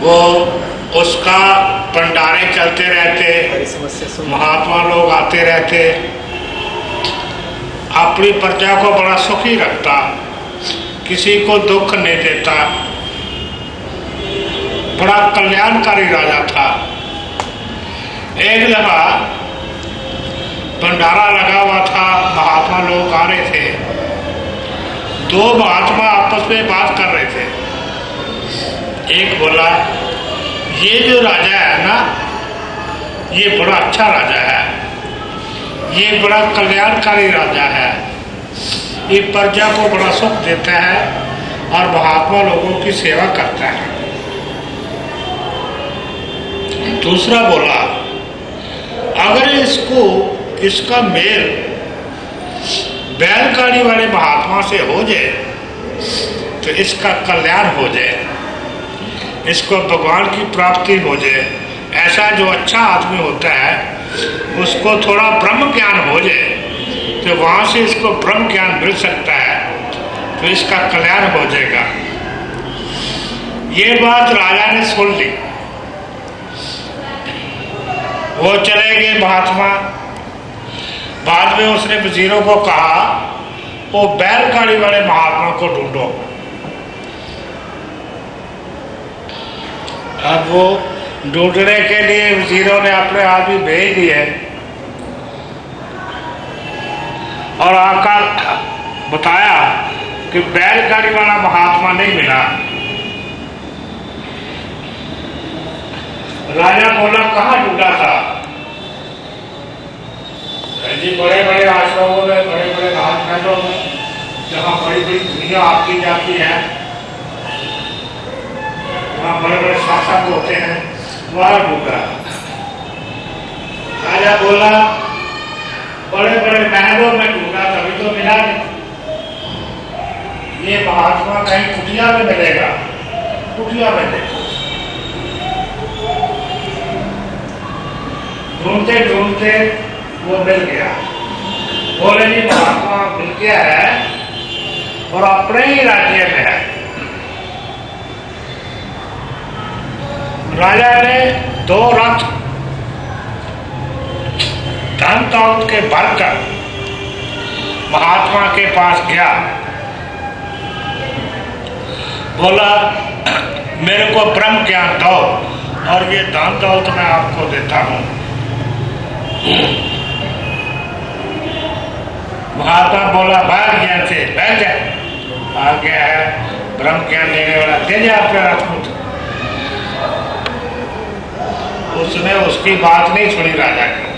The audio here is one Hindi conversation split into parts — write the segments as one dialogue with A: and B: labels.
A: वो उसका भंडारे चलते रहते, महात्मा लोग आते रहते, अपनी प्रजा को बड़ा सुखी रखता, किसी को दुख नहीं देता, बड़ा कल्याणकारी राजा था। एक दफा भंडारा लगा हुआ था, महात्मा लोग आ रहे थे, दो महात्मा आपस में बात कर रहे थे। एक बोला, ये जो राजा है ना, ये बड़ा अच्छा राजा है, ये बड़ा कल्याणकारी राजा है, ये प्रजा को बड़ा सुख देता है और महात्मा लोगों की सेवा करता है। दूसरा बोला, अगर इसका मेल बैलगाड़ी वाले महात्मा से हो जाए तो इसका कल्याण हो जाए, इसको भगवान की प्राप्ति हो जाए। ऐसा जो अच्छा आदमी होता है उसको थोड़ा ब्रह्म ज्ञान हो जाए तो वहाँ से इसको ब्रह्म ज्ञान मिल सकता है, तो इसका कल्याण हो जाएगा। ये बात राजा ने सुन ली। वो चले गए महात्मा। बाद में उसने वजीरों को कहा, वो बैलगाड़ी वाले महात्मा को ढूंढो। अब वो ढूंढने के लिए वजीरों ने अपने आदमी भेज दिए और आकर बताया कि बैलगाड़ी वाला महात्मा नहीं मिला। राजा बोला, कहाँ ढूंढा था? जी बड़े बड़े आश्रमों में, बड़े बड़े राजमहलों में, जहाँ बड़ी बड़ी दुनिया आपकी जाती है, वहाँ बड़े बड़े शासक होते हैं, वहाँ ढूंढा। राजा बोला, बड़े बड़े महलों में ढूंढा, तभी तो मिला नहीं। ये महात्मा कहीं कुटिया में मिलेगा, कुटिया में देखो। ढूंढते ढूंढते वो मिल गया। बोले, जी महात्मा मिल गया है और अपने ही राज्य में है। राजा ने 2 रथ धन दौलत के भरकर महात्मा के पास गया। बोला, मेरे को ब्रह्म ज्ञान दो और ये धन दौलत मैं आपको देता हूं। महात्मा बोला, भाग ज्ञान से बैठ जा, आ गया है ब्रह्म ज्ञान देने वाला, दे जा अपने राजपूत। उसने उसकी बात नहीं सुनी राजा की।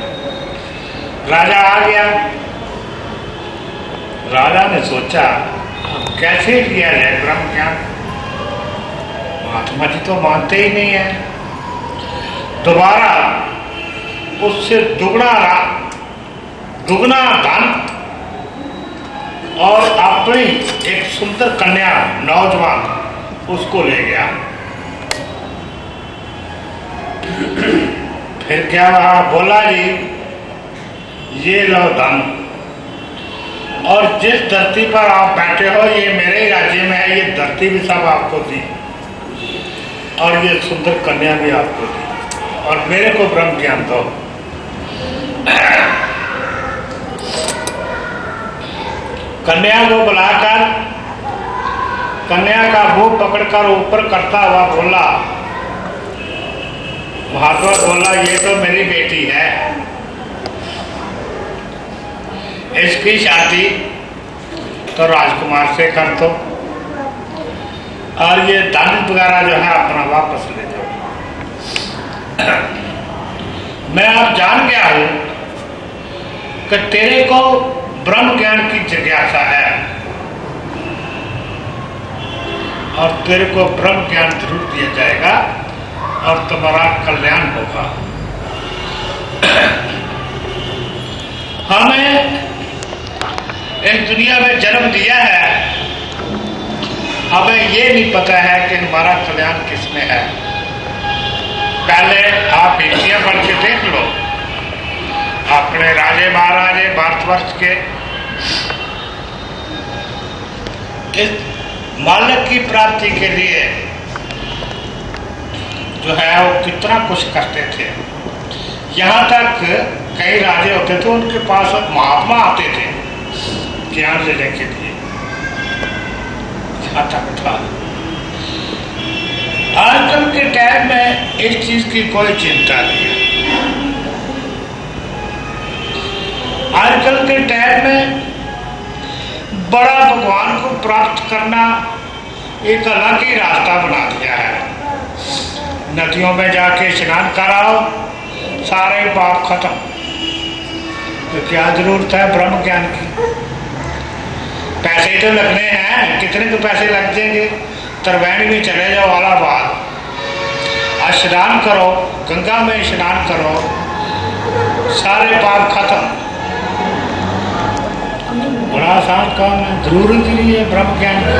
A: राजा आ गया। राजा ने सोचा, कैसे किया जाए ब्रह्म ज्ञान? महात्मा जी तो मानते ही नहीं है। दोबारा उससे दुगना धन और अपनी एक सुंदर कन्या नौजवान उसको ले गया। फिर क्या रहा? बोला, जी ये लो धन, और जिस धरती पर आप बैठे हो ये मेरे ही राज्य में है, ये धरती भी सब आपको दी और ये सुंदर कन्या भी आपको दी, और मेरे को ब्रह्म ज्ञान दो। कन्या को बुलाकर कन्या का मुंह पकड़कर ऊपर करता हुआ बोला, महात्मा बोला, ये तो मेरी बेटी है, इसकी शादी तो राजकुमार से कर दो और ये धन वगैरह जो है अपना वापस ले जाओ। मैं अब जान गया हूं कि तेरे को ब्रह्म ज्ञान की जिज्ञासा है और तेरे को ब्रह्म ज्ञान जरूर दिया जाएगा और तुम्हारा कल्याण होगा। हमें इस दुनिया में जन्म दिया है, हमें ये नहीं पता है कि हमारा कल्याण किसमें है। पहले आप इतिहास पढ़ के देख लो, अपने राजे महाराजे भारतवर्ष के इस मालिक की प्राप्ति के लिए जो है वो कितना कुछ करते थे। यहाँ तक कई राजे होते थे, उनके पास महात्मा आते थे ज्ञान लेने के लिए। यहाँ तक था। आजकल के टाइम में इस चीज की कोई चिंता नहीं है। आजकल के टाइम में बड़ा भगवान को प्राप्त करना एक अलग ही रास्ता बना दिया है। नदियों में जाके स्नान कराओ, सारे पाप खत्म। तो क्या जरूरत है ब्रह्म ज्ञान की? पैसे तो लगने हैं, कितने तो पैसे लग जाएंगे। त्रिवेणी में चले जाओ इलाहाबाद, स्नान करो, गंगा में स्नान करो, सारे पाप खत्म। बड़ा आसान काम है, जरूरत नहीं है ब्रह्म ज्ञान की।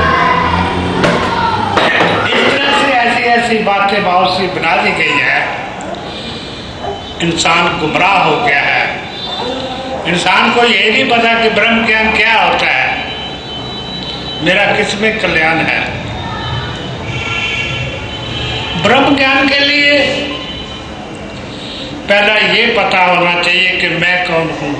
A: इस तरह से ऐसी ऐसी बातें बहुत सी बना दी गई है। इंसान गुमराह हो गया है। इंसान को ये नहीं पता कि ब्रह्म ज्ञान क्या होता है, मेरा किसमें कल्याण है। ब्रह्म ज्ञान के लिए पहला ये पता होना चाहिए कि मैं कौन हूं,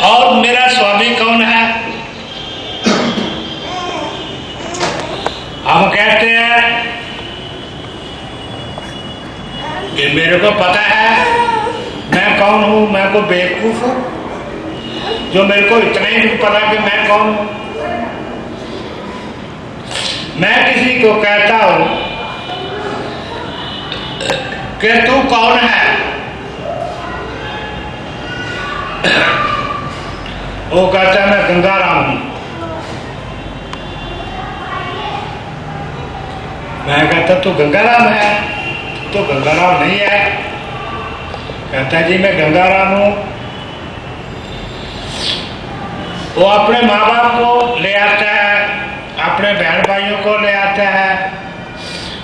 A: और मेरा स्वामी कौन है। हम कहते हैं कि मेरे को पता है मैं कौन हूं, मैं को बेवकूफ हूं जो मेरे को इतना ही नहीं पता कि मैं कौन हूं। मैं किसी को कहता हूं कि तू कौन है, वो कहता है मैं गंगाराम हूं। मैं कहता तू गंगाराम है, तो गंगाराम नहीं है। कहता है जी मैं गंगाराम हूं। वो अपने माँ बाप को ले आता है, अपने बहन भाइयों को ले आता है,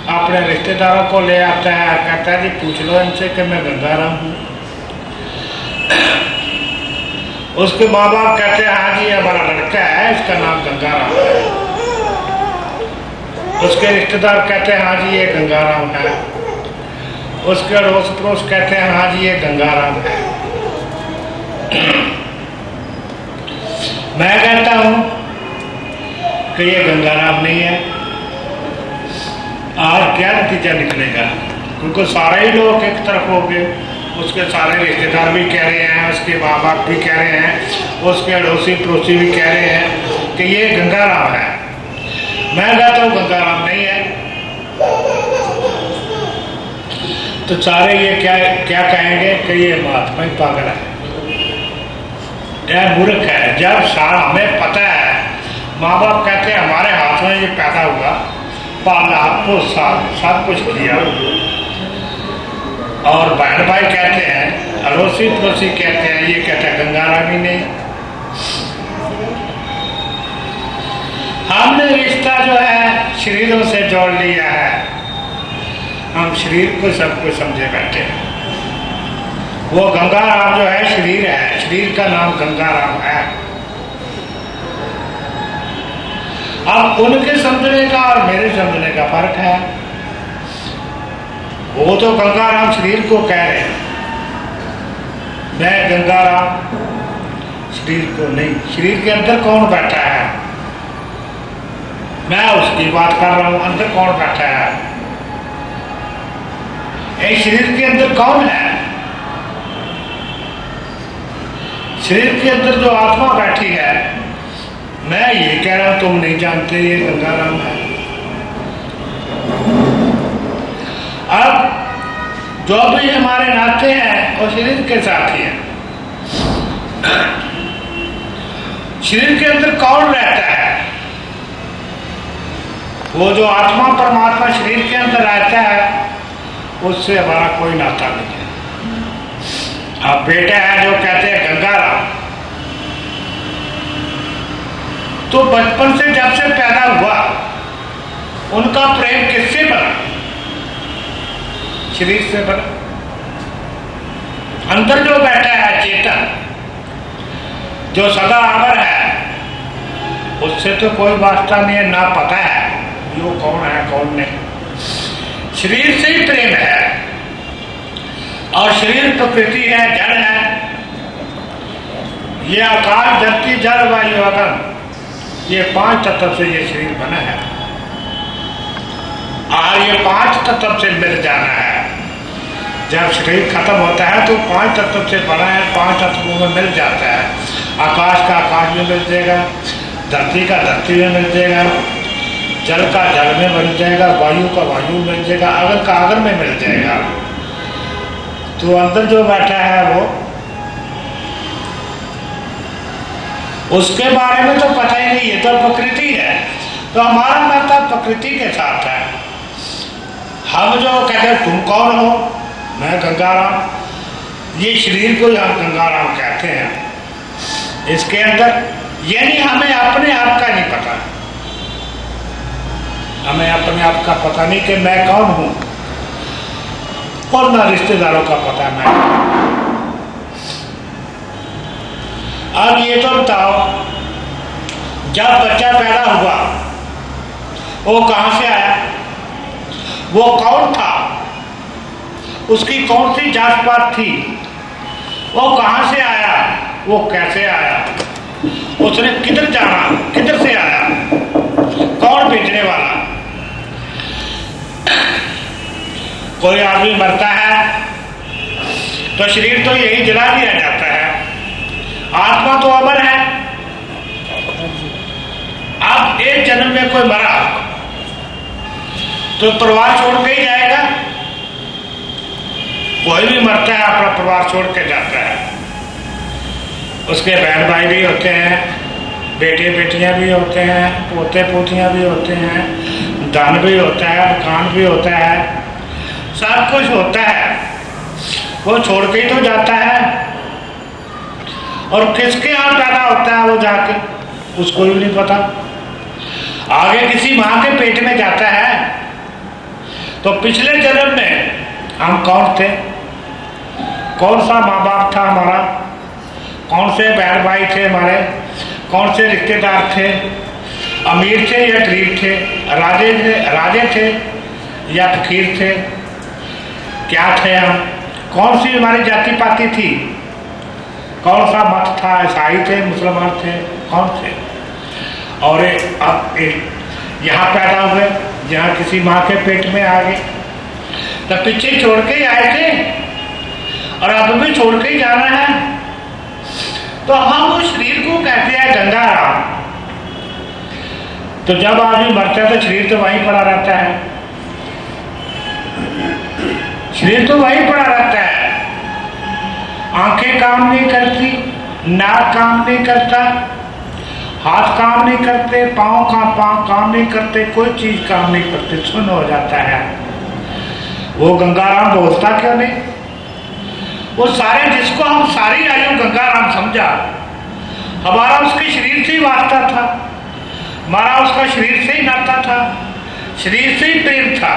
A: अपने रिश्तेदारों को ले आता है। कहता है जी पूछ लो इनसे कि मैं गंगाराम हूं। उसके माँ बाप कहते हैं हाँ जी हमारा लड़का है, इसका नाम गंगाराम है। उसके रिश्तेदार कहते हैं हाँ जी ये गंगाराम है। उसके अड़ोस पड़ोस कहते हैं हाँ जी ये गंगाराम है। मैं कहता हूं कि ये गंगाराम नहीं है। आज क्या नतीजा निकलेगा, क्योंकि सारे ही लोग एक तरफ हो गए। उसके सारे रिश्तेदार भी कह रहे हैं, उसके माँ बाप भी कह रहे हैं, उसके अड़ोसी पड़ोसी भी कह रहे हैं कि ये गंगाराम है। मैं कहता हूँ गंगाराम नहीं है। तो सारे ये क्या क्या कहेंगे कि ये महात्मा ही पागल है, यह मूर्ख है। जब सारा हमें पता है, माँ बाप कहते हैं हमारे हाथ में ये पैदा हुआ, पाला, पोसा, सब कुछ किया, और बहन भाई कहते हैं, अड़ोसी पड़ोसी कहते हैं, ये कहते हैं गंगाराम ही नहीं। हमने रिश्ता जो है शरीरों से जोड़ लिया है। हम शरीर को सब कुछ समझे बैठे हैं। वो गंगाराम जो है शरीर है, शरीर का नाम गंगाराम है। अब उनके समझने का और मेरे समझने का फर्क है। वो तो गंगाराम शरीर को कह रहे हैं, मैं गंगाराम शरीर को नहीं। शरीर के अंदर कौन बैठा है, मैं उसकी बात कर रहा हूं। अंदर कौन बैठा है, एक शरीर के अंदर कौन है? शरीर के अंदर जो आत्मा बैठी है, मैं ये कह रहा हूं तुम नहीं जानते ये गंगाराम है। अब जो भी हमारे नाते हैं वो शरीर के साथ ही है। शरीर के अंदर कौन रहता है? वो जो आत्मा परमात्मा शरीर के अंदर रहता है, उससे हमारा कोई नाता नहीं है। अब बेटा है जो कहते हैं गंगाराम, तो बचपन से जब से पैदा हुआ उनका प्रेम किससे बना? शरीर से बना। अंदर जो बैठा है चेतन, जो सदा अमर है, उससे तो कोई वास्ता नहीं है, ना पता है वो कौन है कौन नहीं। शरीर से ही प्रेम है, और शरीर प्रकृति है, जड़ है। ये आकाश धरती जल वायु अग्नि, ये 5 तत्व से ये शरीर बना है, और ये 5 तत्व से मिल जाना है। जब शरीर खत्म होता है तो 5 तत्व से बना है, 5 तत्वों में मिल जाता है। आकाश का आकाश में मिल जाएगा, धरती का धरती में मिल जाएगा, जल का जल में मिल जाएगा, वायु का वायु में मिल जाएगा, अग्नि का अग्नि में मिल जाएगा। तो अंदर जो बैठा है वो, उसके बारे में तो पता ही नहीं, ये तो प्रकृति है। तो हमारा नाता प्रकृति के साथ है। हम जो कहते हैं तुम कौन हो, मैं गंगाराम, ये शरीर को हम गंगाराम कहते हैं। इसके अंदर यानी हमें अपने आप का नहीं पता, हमें अपने आप का पता नहीं कि मैं कौन हूं, और ना रिश्तेदारों का पता मैं। अब ये तो बताओ, जब बच्चा पैदा हुआ वो कहां से आया, वो कौन था, उसकी कौन सी जात पात थी, वो कहां से आया, वो कैसे आया, उसने किधर जाना, किधर से आया, कौन भेजने वाला। कोई आदमी मरता है तो शरीर तो यही जला दिया जाता है, आत्मा तो अमर है। अब एक जन्म में कोई मरा तो परिवार छोड़ के ही जाएगा। कोई भी मरता है अपना परिवार छोड़ के जाता है, उसके बहन भाई भी होते हैं, बेटे बेटियां भी होते हैं, पोते पोतियां भी होते हैं, धन भी होता है, मकान भी होता है, सब कुछ होता है। वो छोड़ के ही तो जाता है, और किसके यहाँ पैदा होता है वो जाके, उसको भी नहीं पता। आगे किसी माँ के पेट में जाता है तो पिछले जन्म में हम कौन थे, कौन सा माँ बाप था हमारा, कौन से बहन भाई थे हमारे, कौन से रिश्तेदार थे, अमीर थे या गरीब थे, राजे थे या फकीर थे, क्या थे हम, कौन सी हमारी जाति पाति थी, कौन सा मत था, ईसाई थे, मुसलमान थे, कौन थे। और अब यहाँ पैदा हुए, यहाँ किसी माँ के पेट में आ गए, तो पीछे छोड़ के ही आए थे और अब भी छोड़ के ही जाना है। तो हम उस शरीर को कहते हैं गंगाराम। तो जब आदमी मरता है तो शरीर तो वहीं पड़ा रहता है, शरीर तो वहीं पड़ा रहता है। आंखें काम नहीं करती, नाक काम नहीं करता, हाथ काम नहीं करते, पाँव काम नहीं करते, कोई चीज काम नहीं करते, सुन्न हो जाता है। वो गंगाराम बोलता क्यों नहीं? वो सारे, जिसको हम सारी आयु गंगाराम समझा, हमारा उसके शरीर से ही वास्ता था, हमारा उसका शरीर से ही नाता था, शरीर से ही प्रेम था।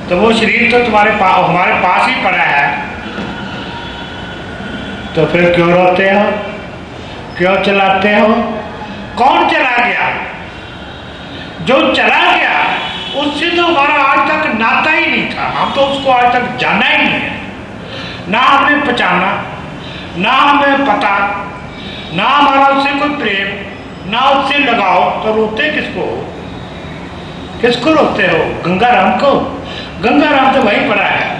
A: तो वो शरीर तो हमारे पास ही पड़ा है, तो फिर क्यों रोते हो, क्यों चलाते हो? कौन चला गया? जो चला गया उससे तो हमारा आज तक नाता ही नहीं था, हम तो उसको आज तक जाना ही नहीं है, ना हमने पहचाना, ना हमें पता, ना हमारा उससे कोई प्रेम, ना उससे लगाओ। तो रोते किसको, किसको रोते हो? गंगाराम को। गंगाराम तो वहीं पड़ा है।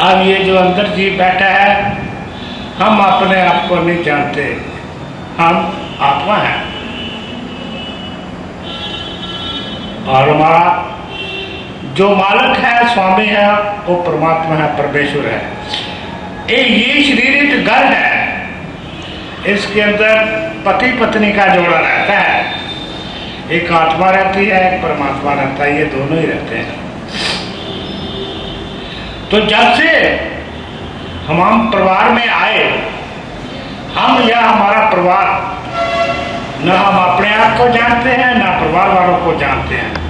A: अब ये जो अंदर जी बैठा है, हम अपने आप को नहीं जानते, हम आत्मा है, और हमारा जो मालिक है, स्वामी है, वो परमात्मा है, परमेश्वर है। ये शरीर एक घर है, इसके अंदर पति पत्नी का जोड़ा रहता है, एक आत्मा रहती है, एक परमात्मा रहता है, ये दोनों ही रहते हैं। तो जब से हम परिवार में आए, हम या हमारा परिवार, न हम अपने आप को जानते हैं, न परिवार वालों को जानते हैं।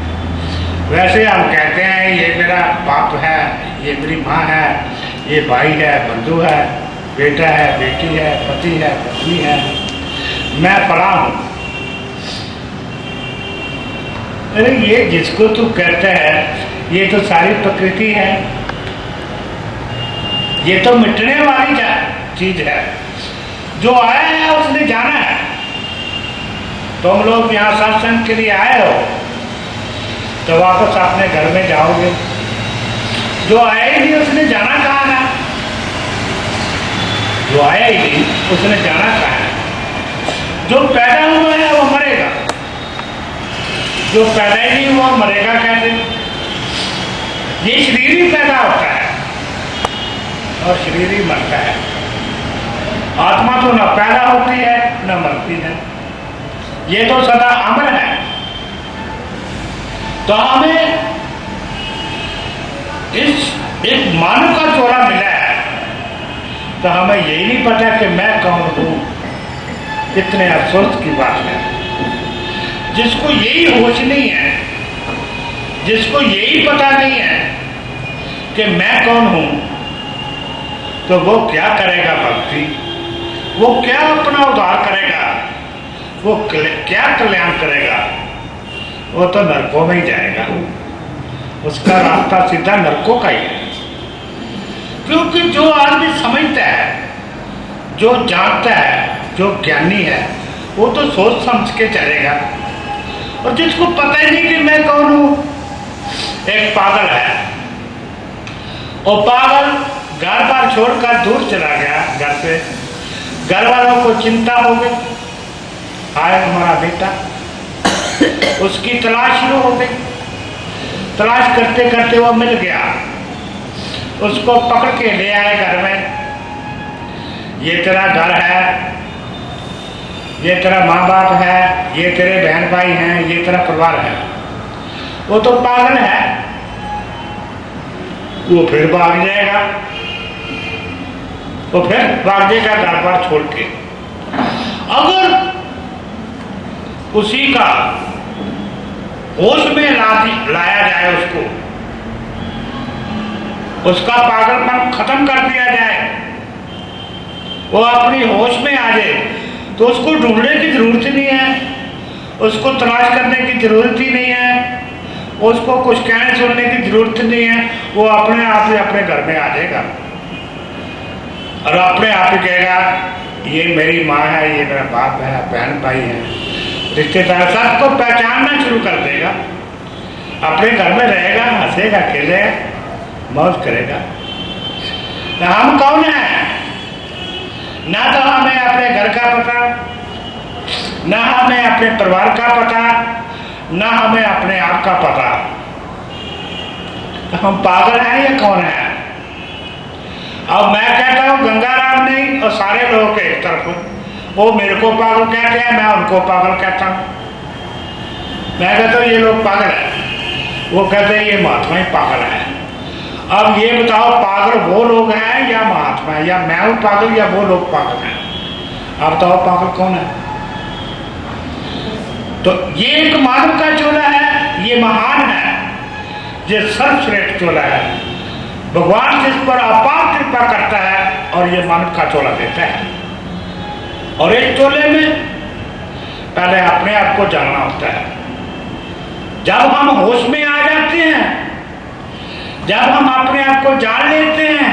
A: वैसे हम कहते हैं ये मेरा बाप है, ये मेरी माँ है, ये भाई है, बंधु है, बेटा है, बेटी है, पति है, पत्नी है, मैं पड़ा हूं। अरे ये जिसको तू कहता है ये तो सारी प्रकृति है, ये तो मिटने वाली चीज है। जो आया है उसने जाना है। तुम लोग यहाँ सत्संग के लिए आए हो तो वापस अपने घर में जाओगे। जो आया ही नहीं उसने जाना कहाँ है? जो आया ही नहीं उसने जाना कहाँ है? जो पैदा हुआ है वो मरेगा, जो पैदा ही नहीं हुआ मरेगा कैसे? ये शरीर ही पैदा होता है और शरीर ही मरता है। आत्मा तो न पैदा होती है न मरती है, ये तो सदा अमर है। तो हमें इस मानव का चोला मिला है तो हमें यही नहीं पता कि मैं कौन हूं। कितने अफसोस की बात है। जिसको यही होश नहीं है, जिसको यही पता नहीं है कि मैं कौन हूं, तो वो क्या करेगा भक्ति? वो क्या अपना उद्धार करेगा? वो क्या कल्याण करेगा? वो तो नरकों में ही जाएगा। उसका रास्ता सीधा नरकों का ही है। क्योंकि जो आदमी समझता है, जो जानता है, जो ज्ञानी है, वो तो सोच समझ के चलेगा। और जिसको पता ही नहीं कि मैं कौन हूं, एक पागल है। और पागल घर बार छोड़कर दूर चला गया घर से। घर वालों को चिंता हो गई, आया हमारा बेटा। उसकी तलाश शुरू हो गई। तलाश करते करते वो मिल गया। उसको पकड़ के ले आए घर में। ये तेरा घर है, ये तेरा माँ बाप है, ये तेरे बहन भाई हैं, ये तेरा परिवार है। वो तो पागल है, वो फिर भाग जाएगा। वो फिर भाग जाएगा घर बार छोड़ के। अगर उसी का होश में लाया जाए, उसका पागलपन खत्म कर दिया जाए, वो अपनी होश में आ जाए, तो उसको ढूंढने की जरूरत ही नहीं है, उसको तलाश करने की जरूरत ही नहीं है, उसको कुछ कहने सुनने की जरूरत नहीं है। वो अपने आप ही अपने घर में आ जाएगा और अपने आप ही कहेगा ये मेरी माँ है, ये मेरा बाप है, बहन भाई है, रिश्तेदार, सबको पहचानना शुरू कर देगा। अपने घर में रहेगा, हंसेगा, खेलेगा, मौज करेगा। तो हम कौन हैं? ना तो हमें अपने घर का पता, ना हमें अपने परिवार का पता, ना हमें अपने आप का पता। तो हम पागल हैं या कौन है? अब मैं कहता हूं गंगाराम नहीं और सारे लोग एक तरफ, वो मेरे को पागल कहते हैं, मैं उनको पागल कहता हूं। मैं कहता हूं ये लोग पागल हैं, वो कहते हैं ये महात्मा ही पागल है। अब ये बताओ पागल वो लोग हैं या महात्मा, या मैं हूं पागल या वो लोग पागल हैं? आप बताओ पागल कौन है? तो ये एक मानव का चोला है, ये महान है, ये सर्वश्रेष्ठ चोला है। भगवान जिस पर अपार कृपा करता है और ये मानव का चोला देता है। और इस चोले में पहले अपने आप को जानना होता है। जब हम होश में आ जाते हैं, जब हम अपने आप को जान लेते हैं,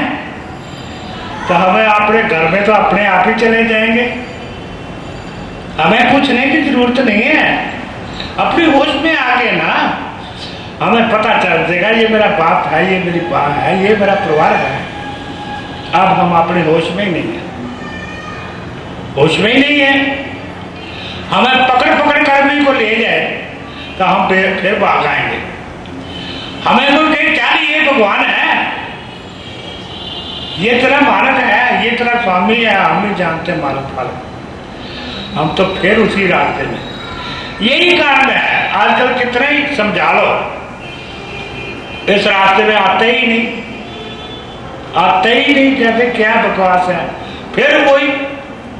A: तो हमें अपने घर में तो अपने आप ही चले जाएंगे। हमें पूछने की जरूरत नहीं है। अपनी होश में आके ना हमें पता चल जाएगा ये मेरा बाप है, ये मेरी माँ है, ये मेरा परिवार है। अब हम अपने होश में ही नहीं है, होश में ही नहीं है। हमें पकड़ पकड़ करने को ले जाए तो हम फिर भाग आएंगे। हमें कोई कहे क्या ये भगवान है, ये तेरा मालिक है, ये तेरा स्वामी है, हम नहीं जानते मालिक फालिक, हम तो फिर उसी रास्ते में। यही कारण है आजकल कितने ही समझा लो, इस रास्ते में आते ही नहीं, आते ही नहीं, कहते क्या बकवास है। फिर वही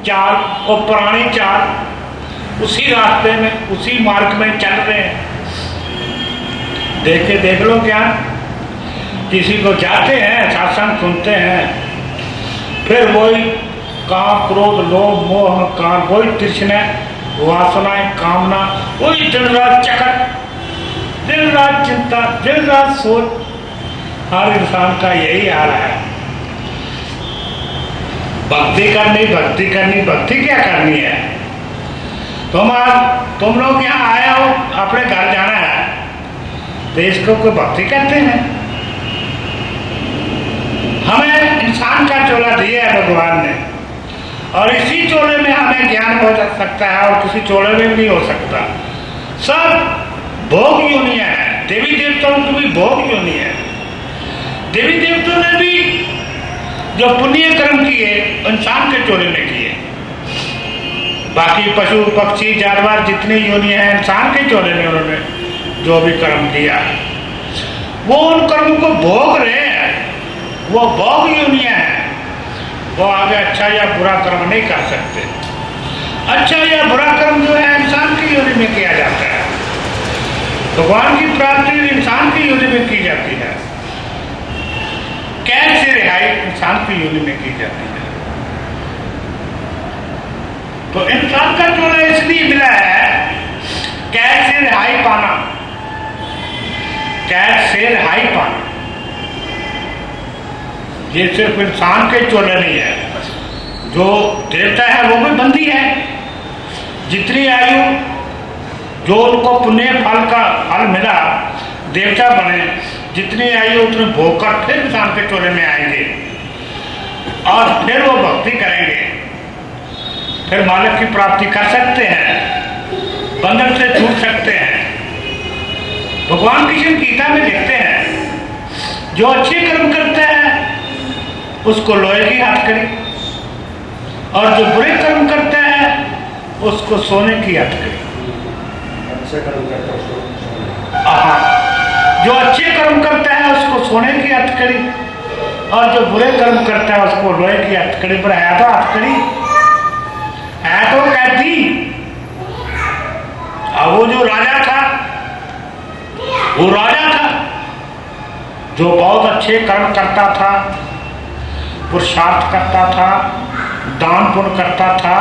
A: चाल और पुरानी चाल, उसी रास्ते में उसी मार्ग में चल रहे हैं। देख लो क्या, किसी को जाते हैं, सत्संग सुनते हैं, फिर वही काम, क्रोध, लोभ, मोह, अहंकार, वही तृष्णा, वासनाएं, कामना, वही दिन रात चक्कर, दिन रात चिंता, दिन रात सोच। हर इंसान का यही हाल है। भक्ति करनी, भक्ति करनी, भक्ति क्या करनी है? तुम लोग यहाँ आए हो, अपने घर जाना है, तो इसको कोई भक्ति कहते हैं? हमें इंसान का चोला दिया है भगवान ने, और इसी चोले में हमें ज्ञान हो सकता है और किसी चोले में भी नहीं हो सकता। सब भोग योनियां हैं। देवी देवताओं की भी भोग योनि है। देवी देवताओं ने भी जो पुण्य कर्म किए इंसान के चोले में किए। बाकी पशु पक्षी जानवर जितनी योनियां हैं इंसान के चोले में उन्होंने जो भी कर्म किया वो उन कर्मों को भोग रहे हैं। वो भोग योनियां हैं। वो आगे अच्छा या बुरा कर्म नहीं कर सकते। अच्छा या बुरा कर्म जो है इंसान की योनि में किया जाता है। भगवान की प्राप्ति इंसान की योनि में की जाती है। कैद से रिहाई इंसान की योनि में की जाती है। तो इंसान का चोला इसलिए मिला है कैद से रिहाई पाना। कैद से रिहाई पाना ये सिर्फ इंसान के चोले नहीं है। जो देवता है वो भी बंदी है। जितनी आयु जो उनको पुण्य फल का फल मिला देवता बने, जितनी आयु उतने भोग कर फिर इंसान के चोले में आएंगे और फिर वो भक्ति करेंगे, फिर मालिक की प्राप्ति कर सकते हैं, बंधन से छूट सकते हैं। भगवान कृष्ण गीता में लिखते हैं जो अच्छे कर्म करते हैं उसको लोहे की हथकड़ी, और जो बुरे कर्म करता है उसको सोने की हथकड़ी।
B: अच्छे कर्म करता है
A: जो अच्छे कर्म करता है उसको सोने की हथकड़ी, और जो बुरे कर्म करता है उसको लोहे की हथकड़ी। पर है तो हथकड़ी, है तो कैदी। अब वो जो राजा था वो राजा था जो बहुत अच्छे कर्म करता था, पुरुषार्थ करता था, दान पुण्य करता था,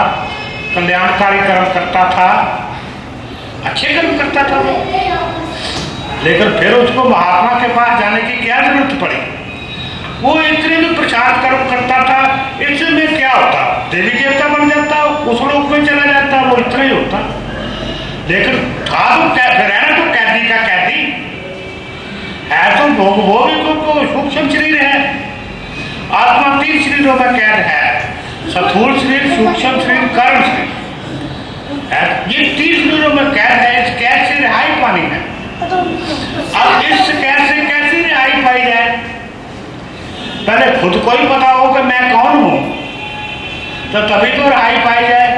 A: कल्याणकारी कर्म करता था, अच्छे कर्म करता था वो। लेकिन फिर उसको महात्मा के पास जाने की क्या जरूरत पड़ी? वो इतने भी पुरुषार्थ कर्म करता था, इसमें क्या होता? देवी देवता बन जाता, उस लोक में चला जाता, वो इतना ही होता। लेकिन था तो रहना तो कैदी का कैदी है, तो भोग को सूक्ष्म शरीर है। आत्मा 3 शरीरों में कैद है, स्थूल शरीर, सूक्ष्म शरीर, कारण शरीर। ये 3 शरीरों में कैद है। इस कैद से रिहाई पानी है। अब इस कैद से कैसे रिहाई पाई जाए? पहले खुद को ही पता हो कि मैं कौन हूं, तो तभी तो रिहाई पाई जाए।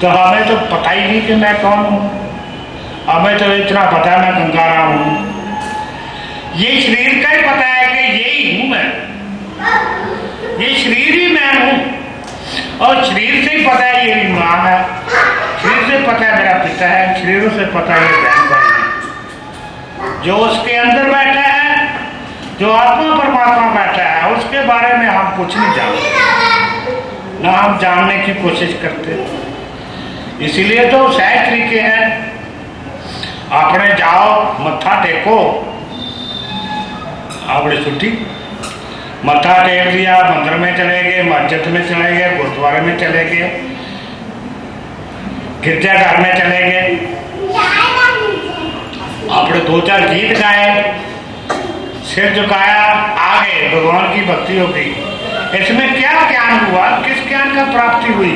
A: तो हमें तो पता ही नहीं कि मैं कौन हूं। हमें तो इतना पता है मैं गंगाराम हूं। ये शरीर का ही पता है कि यही हूं मैं, ये शरीर ही मैं हूं। और शरीर से ही पता है ये मां है, शरीर से पता है मेरा पिता है, शरीरों से पता है ये बहन भाई है। जो उसके अंदर बैठा है, जो आत्मा परमात्मा बैठा है, उसके बारे में हम कुछ नहीं जानते, ना हम जानने की कोशिश करते। इसीलिए तो सही तरीके हैं। आपने जाओ मत्था टेको, आपने छुट्टी मत्था टेक दिया, मंदिर में चले गए, मस्जिद में चले गए, गुरुद्वारे में चले गए, गिरजाघर में चले गए, आपने 2-4 गीत गाए, सिर झुकाया, आ गए, भगवान की भक्ति हो गई। इसमें क्या ज्ञान हुआ? किस ज्ञान का प्राप्ति हुई?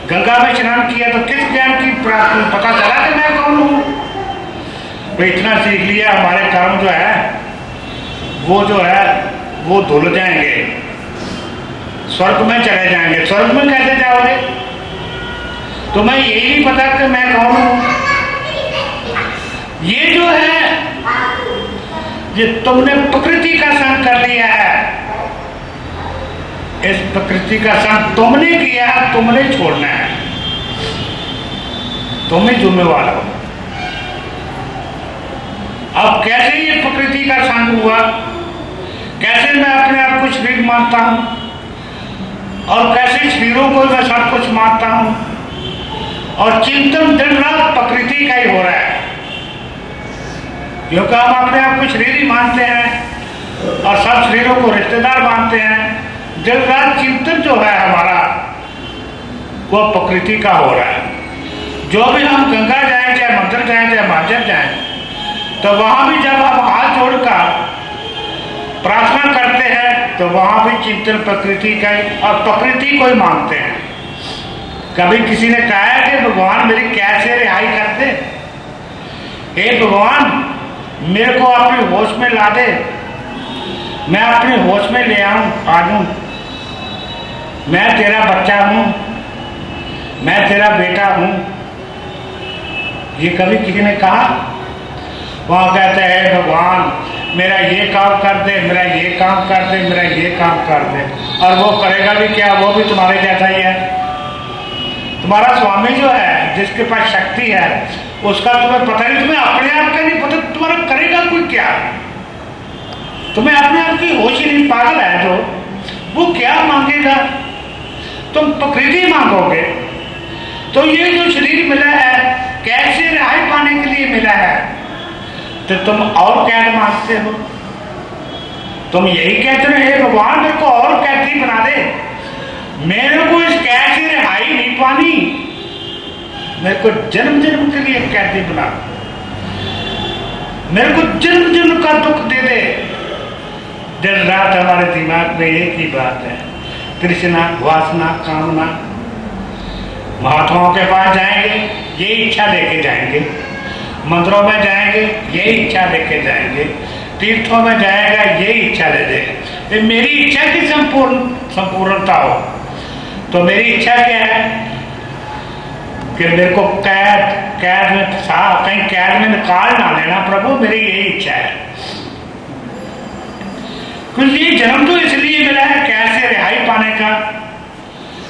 A: गंगा में स्नान किया तो किस ज्ञान की प्राप्ति? पता चला कि मैं कौन हूं? भाई इतना सीख लिया, हमारे कर्म जो है वो धुल जाएंगे, स्वर्ग में चले जाएंगे। स्वर्ग में कैसे जाओगे? तुम्हें यही नहीं पता कि मैं कौन हूं। ये जो है ये तुमने प्रकृति का संग कर लिया है। इस प्रकृति का संग तुमने किया, तुमने छोड़ना है, तुम ही जिम्मेवार हो। अब कैसे ये प्रकृति का संग हुआ? कैसे मैं अपने आप को शरीर मानता हूँ और कैसे शरीरों को मैं सब कुछ मानता हूँ, और चिंतन दिन रात प्रकृति का ही हो रहा है, क्योंकि हम अपने आप को शरीर ही मानते हैं और सब शरीरों को रिश्तेदार मानते हैं। दिन रात चिंतन जो है हमारा वो प्रकृति का हो रहा है। जो भी हम गंगा जाएं, चाहे मंदिर जाएं, चाहे मस्जिद जाएं, तो वहां भी जब हम हाथ जोड़कर प्रार्थना करते हैं तो वहां भी चिंतन प्रकृति का और प्रकृति को ही मानते हैं। कभी किसी ने कहा है कि भगवान मेरी कैसे रिहाई कर दे, हे भगवान मेरे को अपने होश में ला दे, मैं अपने होश में ले आऊं, आ जाऊं, मैं तेरा बच्चा हूं, मैं तेरा बेटा हूं। ये कभी किसी ने कहा? वहां कहते हैं भगवान मेरा ये काम कर दे, मेरा ये काम कर दे, मेरा ये काम कर दे, और वो करेगा भी क्या? वो भी तुम्हारे जैसा ही है। तुम्हारा स्वामी जो है, जिसके पास शक्ति है, उसका तुम्हें पता नहीं, तुम्हें अपने आप का नहीं पता, तुम्हारा करेगा कोई क्या? तुम्हें अपने आप की होश ही नहीं, पागल है जो, वो क्या मांगेगा? तुम प्रकृति मांगोगे। तो ये जो शरीर मिला है कैसे रिहाई पाने के लिए मिला है, तो तुम और क्या मांगते हो? तुम यही कहते हो हे भगवान मेरे को और कैदी बना दे, मेरे को इस कैद से रिहाई नहीं पानी, मेरे को जन्म जन्म के लिए कैदी बना, मेरे को जन्म जन्म का दुख दे दे। दिन रात हमारे दिमाग में एक ही बात है, तृष्णा, वासना, कामना। महात्माओं के पास जाएंगे ये इच्छा लेके जाएंगे, मंदिरों में जाएंगे ये इच्छा लेके जाएंगे, तीर्थों में जाएगा ये इच्छा ले जाएंगे। मेरी इच्छा की संपूर्णता हो, तो मेरी इच्छा क्या है कि मेरे को कैद में फंसा, कहीं कैद में निकाल ना लेना प्रभु, मेरी यही इच्छा है। कुछ ये जन्म तो इसलिए मिला है कैसे रिहाई पाने का।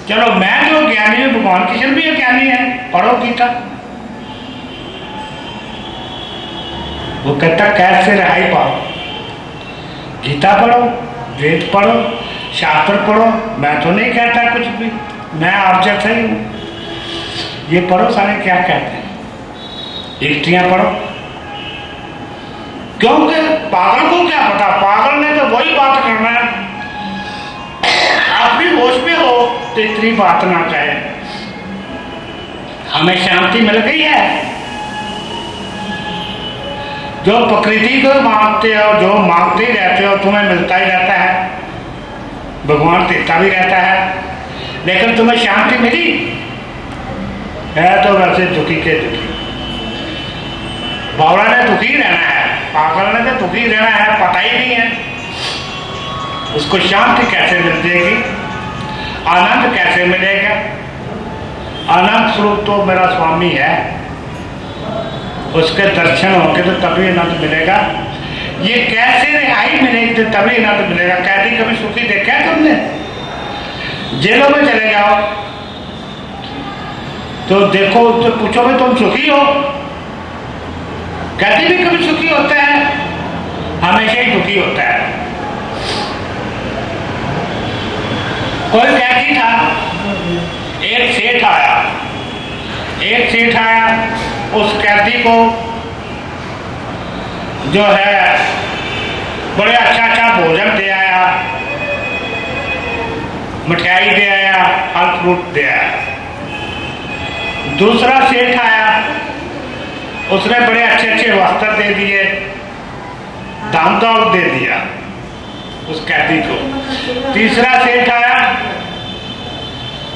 A: चलो मैं जो ज्ञानी हूं, भगवान कृष्ण भी ज्ञानी है, पढ़ो गीता। वो कहता कैद से रिहाई पाओ, गीता पढ़ो, वेद पढ़ो, शास्त्र पढ़ो। मैं तो नहीं कहता कुछ भी, मैं आप जैसा ही हूं। ये पढ़ो सारे क्या कहते हैं, युक्तियां पढ़ो, क्योंकि पागल को क्या पता, पागल ने तो वही बात करना है। आप भी होश में हो तो इतनी बात ना कहे। हमें शांति मिल गई है। जो प्रकृति को मांगते हो, जो मांगते ही रहते हो, तुम्हें मिलता ही रहता है, भगवान देता भी रहता है, लेकिन तुम्हें शांति मिली है तो वैसे दुखी के दुखी। बावड़ा ने दुखी रहना है, पागल ने तो दुखी रहना है, पता ही नहीं है उसको शांति कैसे मिल जाएगी, आनंद कैसे मिलेगा। आनंद स्वरूप तो मेरा स्वामी है, उसके दर्शन होंगे तो तभी आनंद मिलेगा। ये कैसे रिहाई मिलेगी तो तभी आनंद मिलेगा। कैदी कभी सुखी देखा है तुमने? जेलों में चले जाओ तो देखो, तो पूछो भाई तुम सुखी हो? कैदी भी कभी सुखी होता है? हमेशा ही दुखी होता है। कोई कैदी था, एक सेठ आया, उस कैदी को जो है बड़े अच्छा भोजन दे आया, मिठाई दे आया, फल फ्रूट दे आया। दूसरा सेठ आया, उसने बड़े अच्छे वस्त्र दे दिए, दाम दौलत दे दिया उस कैदी को। तीसरा सेठ आया,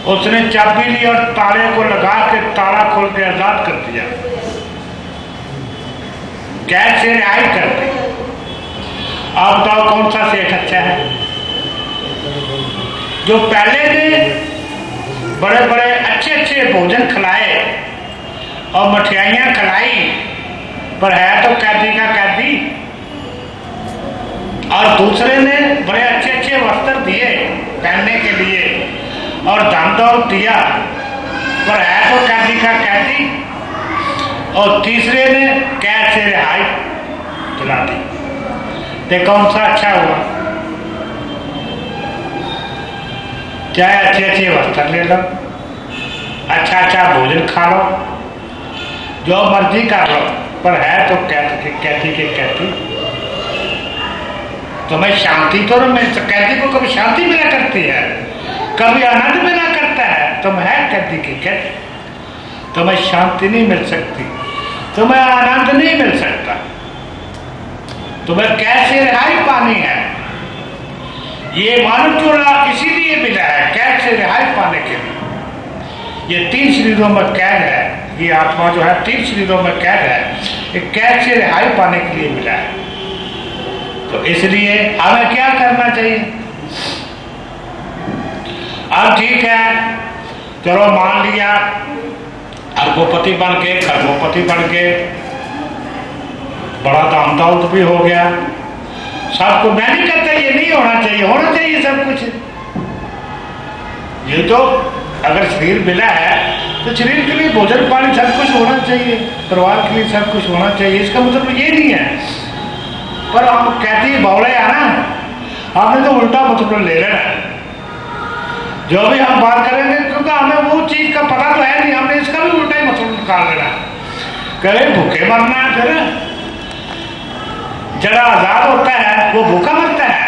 A: उसने चाबी ली और ताले को लगा के ताला खोल के आजाद कर दिया, कैद से रिहाई कर दी। आप बताओ कौन सा सेठ अच्छा है? जो पहले ने बड़े बड़े अच्छे भोजन खिलाए और मठियाइयां खिलाई, पर है तो कैदी का कैदी, और दूसरे ने बड़े अच्छे वस्त्र दिए पहनने के लिए और दाम दौलत दिया, पर है तो कैदी का कैदी, और तीसरे ने कैद से रिहाई दिला दी। तो कौन सा अच्छा हुआ? चाहे अच्छे अच्छे वस्त्र ले लो, अच्छा अच्छा भोजन खा लो, जो मर्जी कर लो, पर है तो कहती के कहती तुम्हें शांति तो नहीं मिल सकती। कहती को कभी शांति मिला करती है, कभी आनंद मिला करता है। तुम है कहती की कहती, तुम्हें शांति नहीं मिल सकती, तुम्हें आनंद नहीं मिल सकता, तुम्हें कैसे रिहाई पानी है। ये मानव चोला इसीलिए मिला है, कैसे रिहाई पाने के लिए। ये 3 शरीरों में कैद है, ये आत्मा जो है 3 शरीरों में कैद है, ये कैसे रिहाई पाने के लिए मिला है। तो इसलिए हमें क्या करना चाहिए। अब ठीक है, चलो मान लिया अरबोपति बन के, खरबोपति बन के, बड़ा दाम दौलत भी हो गया सबको। मैं नहीं कहता ये नहीं होना चाहिए, होना चाहिए सब कुछ। ये तो अगर शरीर मिला है तो शरीर के लिए भोजन पानी सब कुछ होना चाहिए, परिवार के लिए सब कुछ होना चाहिए। इसका मतलब ये नहीं है, पर हम कहती है बौड़े है ना, आपने तो उल्टा मतलब ले लेना है जो भी हम बात करेंगे, क्योंकि हमें वो चीज का पता तो है नहीं, हमने इसका भी उल्टा ही मतलब निकाल लेना है। कहे भूखे मरना है, फिर जरा आजाद होता है वो भूखा मरता है।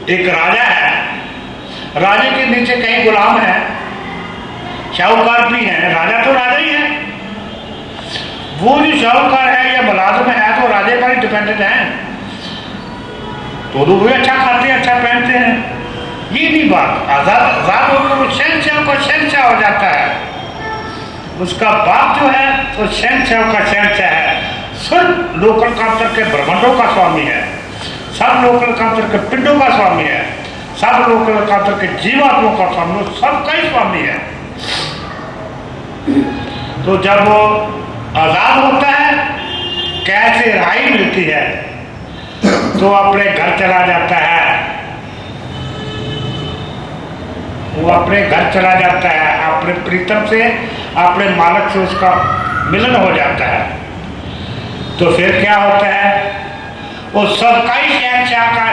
A: एक राजा है, राजे के नीचे कई गुलाम है, शाहूकार भी है, राजा तो राजा ही है। वो जो शाहूकार है या मुलाजिम है तो राजे पर ही डिपेंडेंट है, तो भी अच्छा खाते हैं, अच्छा पहनते हैं। ये नहीं बात, आजाद होकर वो शहंशाह का शहंशाह हो जाता है। उसका बाप जो है वो शहंशाह का शहंशाह है, सब लोकल कांतर के ब्रह्मांडों का स्वामी है, सब लोकल कांतर के पिंडों का स्वामी है, सब लोकल कांतर के जीवात्मों का स्वामी, सबका ही स्वामी है। तो जब वो आजाद होता है, कैसे रिहाई मिलती है, तो अपने घर चला जाता है, वो अपने घर चला जाता है, अपने प्रीतम से, अपने मालिक से उसका मिलन हो जाता है। तो फिर क्या होता है, वो सबका ही शहंशाह का।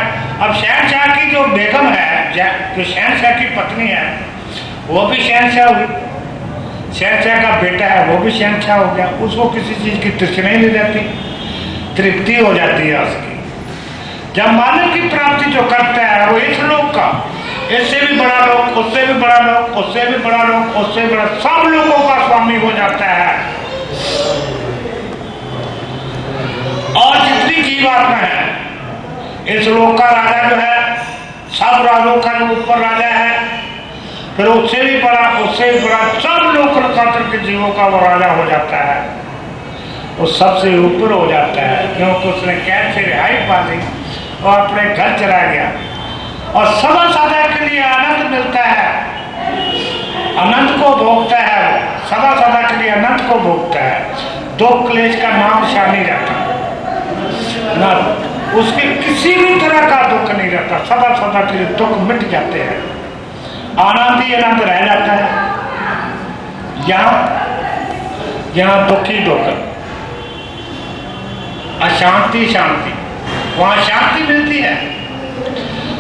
A: अब शहंशाह की जो बेगम है, जो शहंशाह की पत्नी है, वो भी शहंशाह हुई, शहंशाह का बेटा है वो भी शहंशाह हो गया। उसको किसी चीज की तृष्णा ही नहीं रहती, तृप्ति हो जाती है उसकी। जब मानव की प्राप्ति जो करता है वो इस लोक का, इससे भी बड़ा लोग, उससे भी बड़ा लोग, उससे भी बड़ा लोग, उससे बड़ा, सब लोगों का स्वामी हो जाता है। और जितनी जीवात्मा है, इस लोक का राजा जो है, सब राजों का जो ऊपर राजा है, फिर उससे भी बड़ा, उससे भी बड़ा, सब लोक के जीवों का वो राजा हो जाता है, वो सबसे ऊपर हो जाता है, क्योंकि उसने कैद से रिहाई पा ली और अपने घर चला गया। और सदा सदा के लिए आनंद मिलता है, अनंत को भोगता है, सदा सदा के लिए अनंत को भोगता है। दुख क्लेश का नाम निशान नहीं रहता ना, उसके किसी भी तरह का दुख नहीं रहता, सदा सदा के लिए दुख मिट जाते हैं, आनंद ही आनंद रह जाता है। यहाँ दुख ही दुख, अशांति शांति, वहां शांति मिलती है।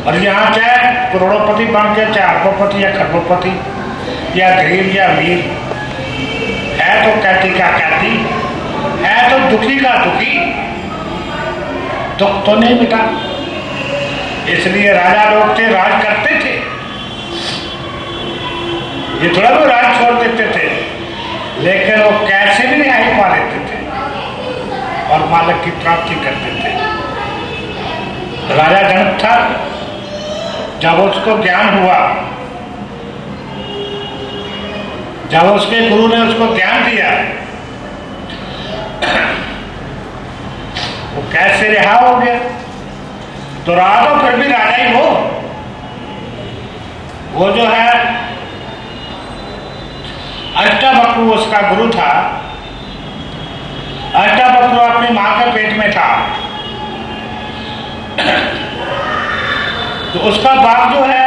A: और यहाँ चाहे करोड़ोपति बन के, चाहे अरबोपति या खरबोपति या गरीब या अमीर है, तो कहती का कहती है, तो दुखी का दुखी, दुख तो नहीं मिटा। इसलिए राजा लोग थे, राज करते थे, ये थोड़ा वो राज छोड़ देते थे, लेकिन वो कैसे भी रिहाई पा लेते थे और मालिक की प्राप्ति करते थे। राजा जनक था, जब उसको ज्ञान हुआ, जब उसके गुरु ने उसको ज्ञान दिया, वो कैसे रिहा हो गया। तो रहा तो फिर भी राजा ही वो जो है अष्टावक्र उसका गुरु था। अष्टावक्र अपनी मां के पेट में था, तो उसका बाप जो है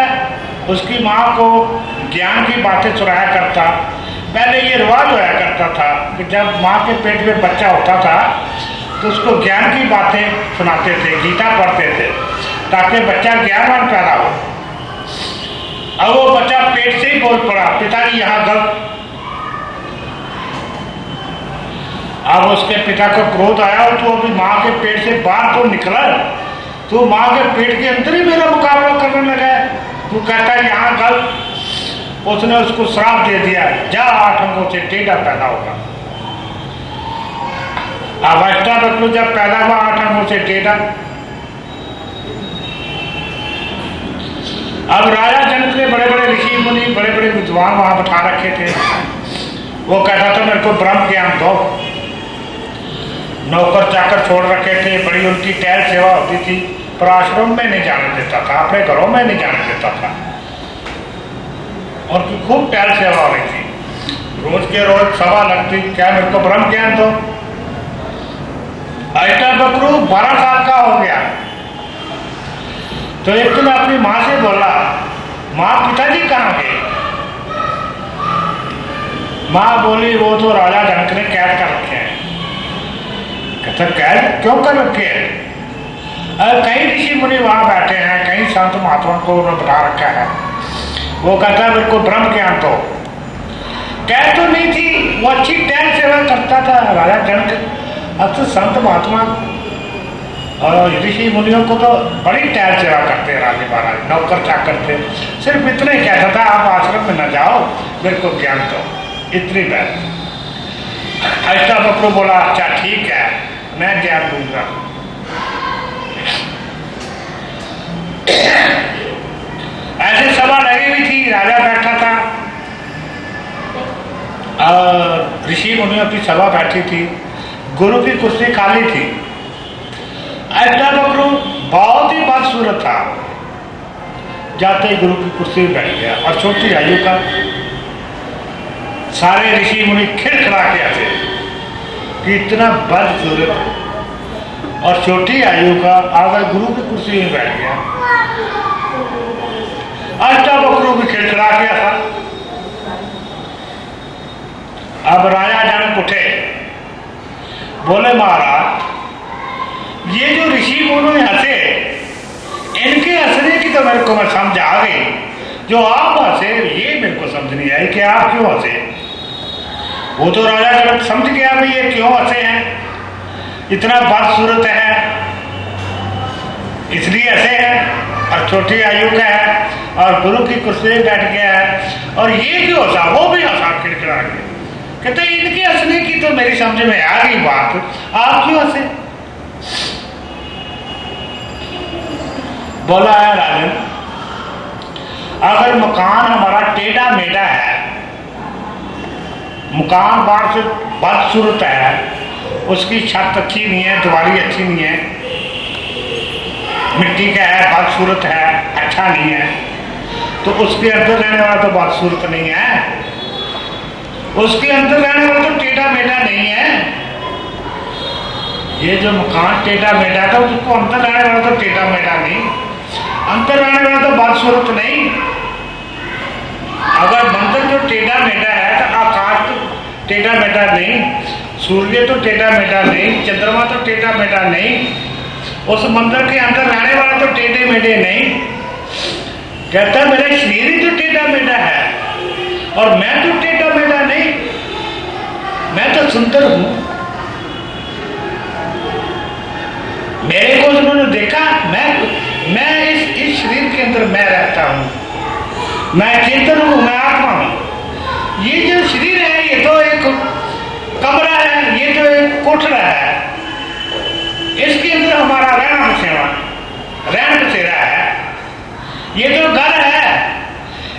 A: उसकी माँ को ज्ञान की बातें सुनाया करता। पहले ये रिवाज होया करता था कि जब माँ के पेट में बच्चा होता था तो उसको ज्ञान की बातें सुनाते थे, गीता पढ़ते थे, ताकि बच्चा ज्ञानवान पैदा हो। अब वो बच्चा पेट से ही बोल पड़ा, पिताजी यहाँ गलत। अब उसके पिता को क्रोध आया, और तू अभी माँ के पेट से बाहर तो निकला, तू माँ के पेट के अंदर ही मेरा मुकाबला करने लगा है, तू कहता है यहाँ गलत। उसने उसको श्राप दे दिया, जा 8 अंगों से टेढ़ा पैदा होगा। अब अष्टावक्र जब पैदा हुआ 8 अंगों से टेढ़ा, अब राजा जनक ने बड़े बड़े ऋषि मुनि, बड़े बड़े विद्वान वहां बैठा रखे थे। वो कहता था मेरे को ब्रह्म ज्ञान दो। नौकर चाकर छोड़ रखे थे, बड़ी उनकी टहल सेवा होती थी, पर आश्रम में नहीं जाने देता था, अपने घरों में नहीं जाने देता था। और खूब टहल सेवा हो रही थी, रोज के रोज सभा लगती, क्या मेरे को ब्रह्म ज्ञान दो। अष्टावक्र 12 साल का हो गया, तो एक दिन अपनी माँ से बोला, माँ पिताजी कहाँ गए? माँ बोली वो तो राजा जनक ने कैद कर रखे हैं। कहता कैद क्यों कर रखे हैं? कई ऋषि मुनि वहां बैठे हैं, कई संत महात्मा को उन्होंने बता रखा है। वो कहता है मेरे को ब्रह्म ज्ञान तो कैद तो नहीं थी, वो अच्छी टहल सेवा करता था राजा जनक। अब तो संत महात्मा और ऋषि मुनियों को तो बड़ी टहल सेवा करते हैं राजे महाराज, नौकर चाकर थे। सिर्फ इतने कहता था आप आश्रम में न जाओ, मेरे को ज्ञान दो, इतनी बात। अष्टावक्र बोला अच्छा ठीक है, मैं ज्ञान दूंगा। ऐसे सभा लगी हुई थी, राजा बैठा था और ऋषि मुनियों की सभा बैठी थी, गुरु की कुर्सी खाली थी। अष्टावक्र बहुत ही बदसूरत था, जाते ही गुरु की कुर्सी में बैठ गया, और छोटी आयु का। सारे ऋषि मुनि खिड़खड़ा के आते कि इतना बदसूरत और छोटी आयु का आकर गुरु की कुर्सी में बैठ गया। अष्टावक्र भी खिड़खड़ा गया था। अब राजा जनक उठे, बोले महाराज ये जो ऋषि मुनि हंसे, इनके हंसने की तो मेरे को मैं समझ आ गई, जो आप हंसे ये मेरे को समझ नहीं आई कि आप क्यों हंसे। वो तो राजा जनक समझ गया भाई ये क्यों हंसे हैं, इतना बदसूरत है इसलिए हंसे हैं, और छोटी आयु का है और गुरु की कुर्सी में बैठ गया है, और ये क्यों हंसा, वो भी हंसा खिड़खड़ा के। कहते इनके हंसने की तो मेरी समझ में आ गई बात, आप क्यों हंसे? बोला है राजन, अगर मकान हमारा टेढ़ा मेढ़ा है, मकान बाहर से बदसूरत है, उसकी छत अच्छी नहीं है, दीवारी अच्छी नहीं है, मिट्टी का है, बदसूरत है, अच्छा नहीं है, तो उसके अंदर रहने वाला तो बदसूरत नहीं है, उसके अंदर रहने वाला तो टेढ़ा मेढ़ा नहीं है। ये जो मकान टेढ़ा मेढ़ा था, उसको अंदर रहने वाला तो टेढ़ा मेढ़ा नहीं, अंदर रहने वाला तो बदसूरत नहीं। अगर मंदिर जो टेढ़ा मेढ़ा है तो आकाश तो टेढ़ा मेढ़ा नहीं, सूर्य तो टेढ़ा मेढ़ा नहीं, चंद्रमा तो टेढ़ा मेढ़ा नहीं, उस मंदिर के अंदर रहने वाला तो टेढ़े मेढ़े नहीं। कहता मेरा शरीर ही तो टेढ़ा मेढ़ा है, और मैं तो टेढ़ा मेढ़ा नहीं, मैं तो सुंदर हूं। मेरे को उन्होंने देखा, मैं इस शरीर के अंदर मैं रहता हूं, मैं चेतन हूं, मैं आत्मा हूं। ये जो शरीर है ये तो एक कमरा है, ये तो एक कोठरा है, इसके अंदर हमारा रहना बसेरा है। ये तो घर है,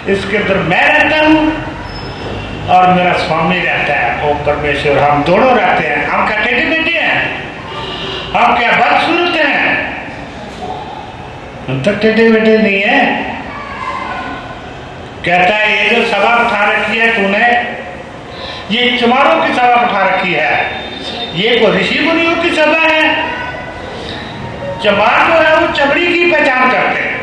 A: इसके अंदर मैं रहता हूं और मेरा स्वामी रहता है, वो परमेश्वर। हम दोनों रहते हैं। हम क्या टेढ़े मेढ़े हैं? हम क्या बदसूरत हैं? हम तो टेढ़े मेढ़े नहीं है। कहता है ये जो सभा उठा रखी है तूने, ये चमारों की सभा उठा रखी है, ये को ऋषि मुनियों की सभा है। चमार जो है वो चमड़ी की पहचान करते हैं,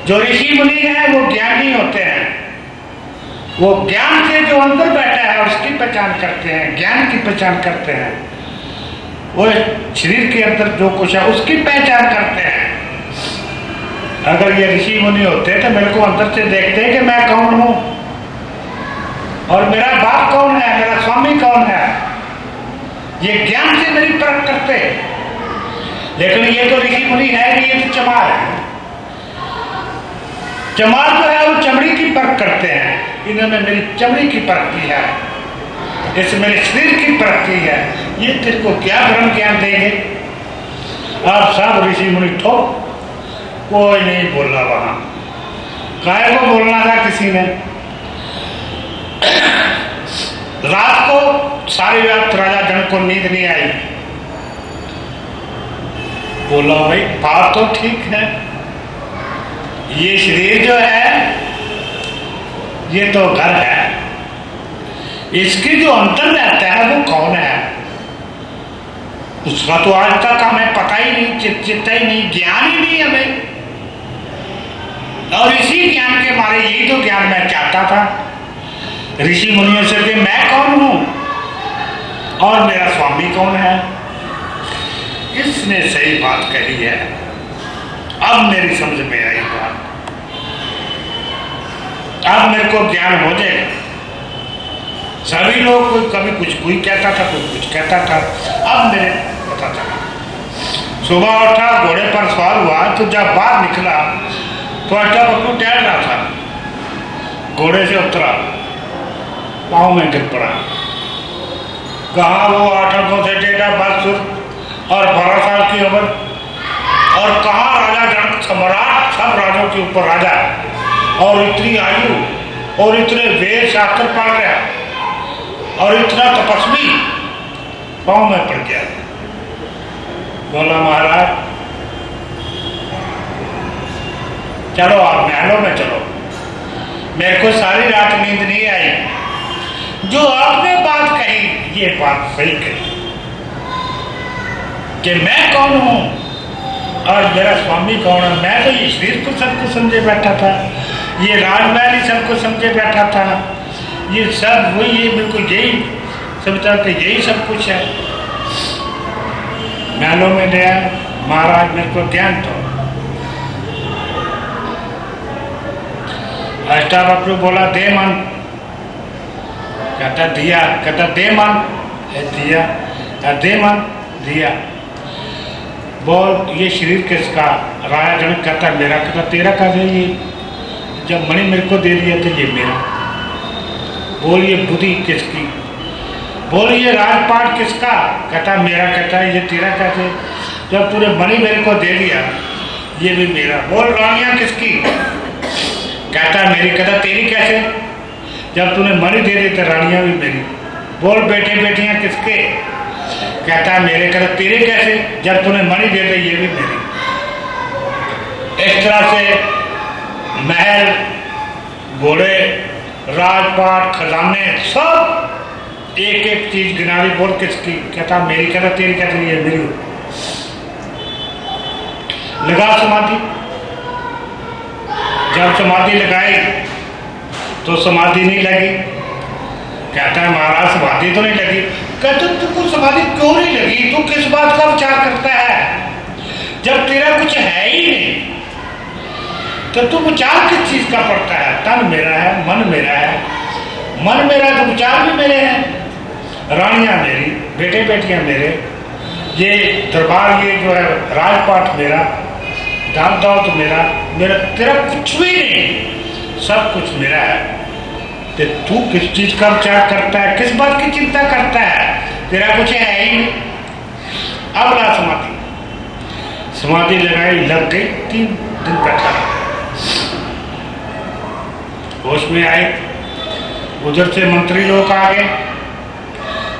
A: जो ऋषि मुनि हैं वो ज्ञानी होते हैं, वो ज्ञान से जो अंदर बैठा है उसकी पहचान करते हैं, ज्ञान की पहचान करते हैं, वो शरीर के अंदर जो कुछ है उसकी पहचान करते हैं। अगर ये ऋषि मुनि होते तो मेरे को अंदर से देखते कि मैं कौन हूं और मेरा बाप कौन है, मेरा स्वामी कौन है, ये ज्ञान से मेरी परख करते। लेकिन ये तो ऋषि मुनि है नहीं, ये तो चमार है। चमार जो है वो चमड़ी की परख करते हैं, इन्होंने मेरी चमड़ी की परख की है, इस मेरे शरीर की परख की है। ये तेरे को क्या ब्रह्म ज्ञान देंगे? आप सब ऋषि मुनि ठोक, कोई नहीं बोल रहा वहां। काय को बोलना था किसी ने? रात को सारी रात राजा जनक को नींद नहीं आई। बोला भाई बात तो ठीक है, ये शरीर जो है ये तो घर है, इसके जो अंतर रहता है वो कौन है? उसका तो आज तक हमें पता ही नहीं, चिंता ही नहीं, ज्ञान ही नहीं हमें। और इसी ज्ञान के मारे यही तो ज्ञान मैं चाहता था ऋषि मुनियों से कि मैं कौन हूं और मेरा स्वामी कौन है। इसने सही बात कही है, अब मेरी समझ में आई बात, अब मेरे को ज्ञान हो जाएगा। सभी लोग कोई कभी कुछ कोई कहता था, कोई कुछ कहता था, अब मेरे पता चला। सुबह उठा, घोड़े पर सवार हुआ, तो जब बाहर निकला तो अष्टा बबलू टहल रहा था। घोड़े से उतरा, पाँव में गिर पड़ा। कहा वो 8 आंखों से टेढ़ा, बदसूरत और 12 साल की उम्र, और कहा राजा जनक सम्राट, सब राजों के ऊपर राजा, और इतनी आयु और इतने वेद शास्त्र पढ़ गया और इतना तपस्वी, पाँव में पड़ गया। बोला महाराज चलो आप महलों में चलो, मेरे को सारी रात नींद नहीं आई। जो आपने बात कही ये बात सही कही कि मैं कौन हूं और मेरा स्वामी कौन है। मैं तो ये शरीर को सबको समझे बैठा था, ये राजमहल ही सबको समझे बैठा था, ये सब वही, ये बिल्कुल यही समझता कि यही सब कुछ है। महलों में गया, महाराज मेरे को ज्ञान तो। अष्टावक्र बोला दे मन, कहता दिया, कहता दे मन, दिया, दे मन, दिया। बोल ये शरीर किसका? राजा जनक कहता मेरा, कहता तेरा का है ये, जब मणि मेरे को दे दिया तो ये मेरा। बोल ये बुद्धि किसकी? बोल ये राजपाट किसका? कहता मेरा, कहता ये तेरा कैसे? जब तूने मणि मेरे को दे दिया ये भी मेरा। बोल रानियां किसकी? कहता मेरी, कहता तेरी कैसे? जब तूने मणि दे दी तो रानियां भी मेरी। बोल बेटे बेटियां किसके? कहता मेरे, कहता तेरे कैसे? जब तूने मणि दे दी ये भी मेरी। इस तरह से महल, घोड़े, राजपाट, खजाने, सब एक एक चीज गिना ली। बोल किसकी? कहता मेरी, कहता तेरी कैसे? ये मेरी। लगा समाधि, जब समाधि लगाई तो समाधि नहीं लगी। कहता है महाराज समाधि तो नहीं लगी। कहते तुमको समाधि क्यों नहीं लगी? तू किस बात का विचार करता है? जब तेरा कुछ है ही नहीं तो तू विचार किस चीज का पड़ता है? तन मेरा है, मन मेरा है, मन मेरा तो विचार भी मेरे हैं, रानियां मेरी, बेटे बेटियां मेरे, ये दरबार, ये जो है राजपाट मेरा, दान दौलत मेरा, मेरा तेरा कुछ भी नहीं, सब कुछ मेरा है। तो तू किस चीज का विचार करता है? किस बात की चिंता करता है? तेरा कुछ है ही नहीं। अब ला समाधि, समाधि लगाई, लग गई, 3 दिन बैठा रहा, होश में आए। उधर से मंत्री लोग आ गए,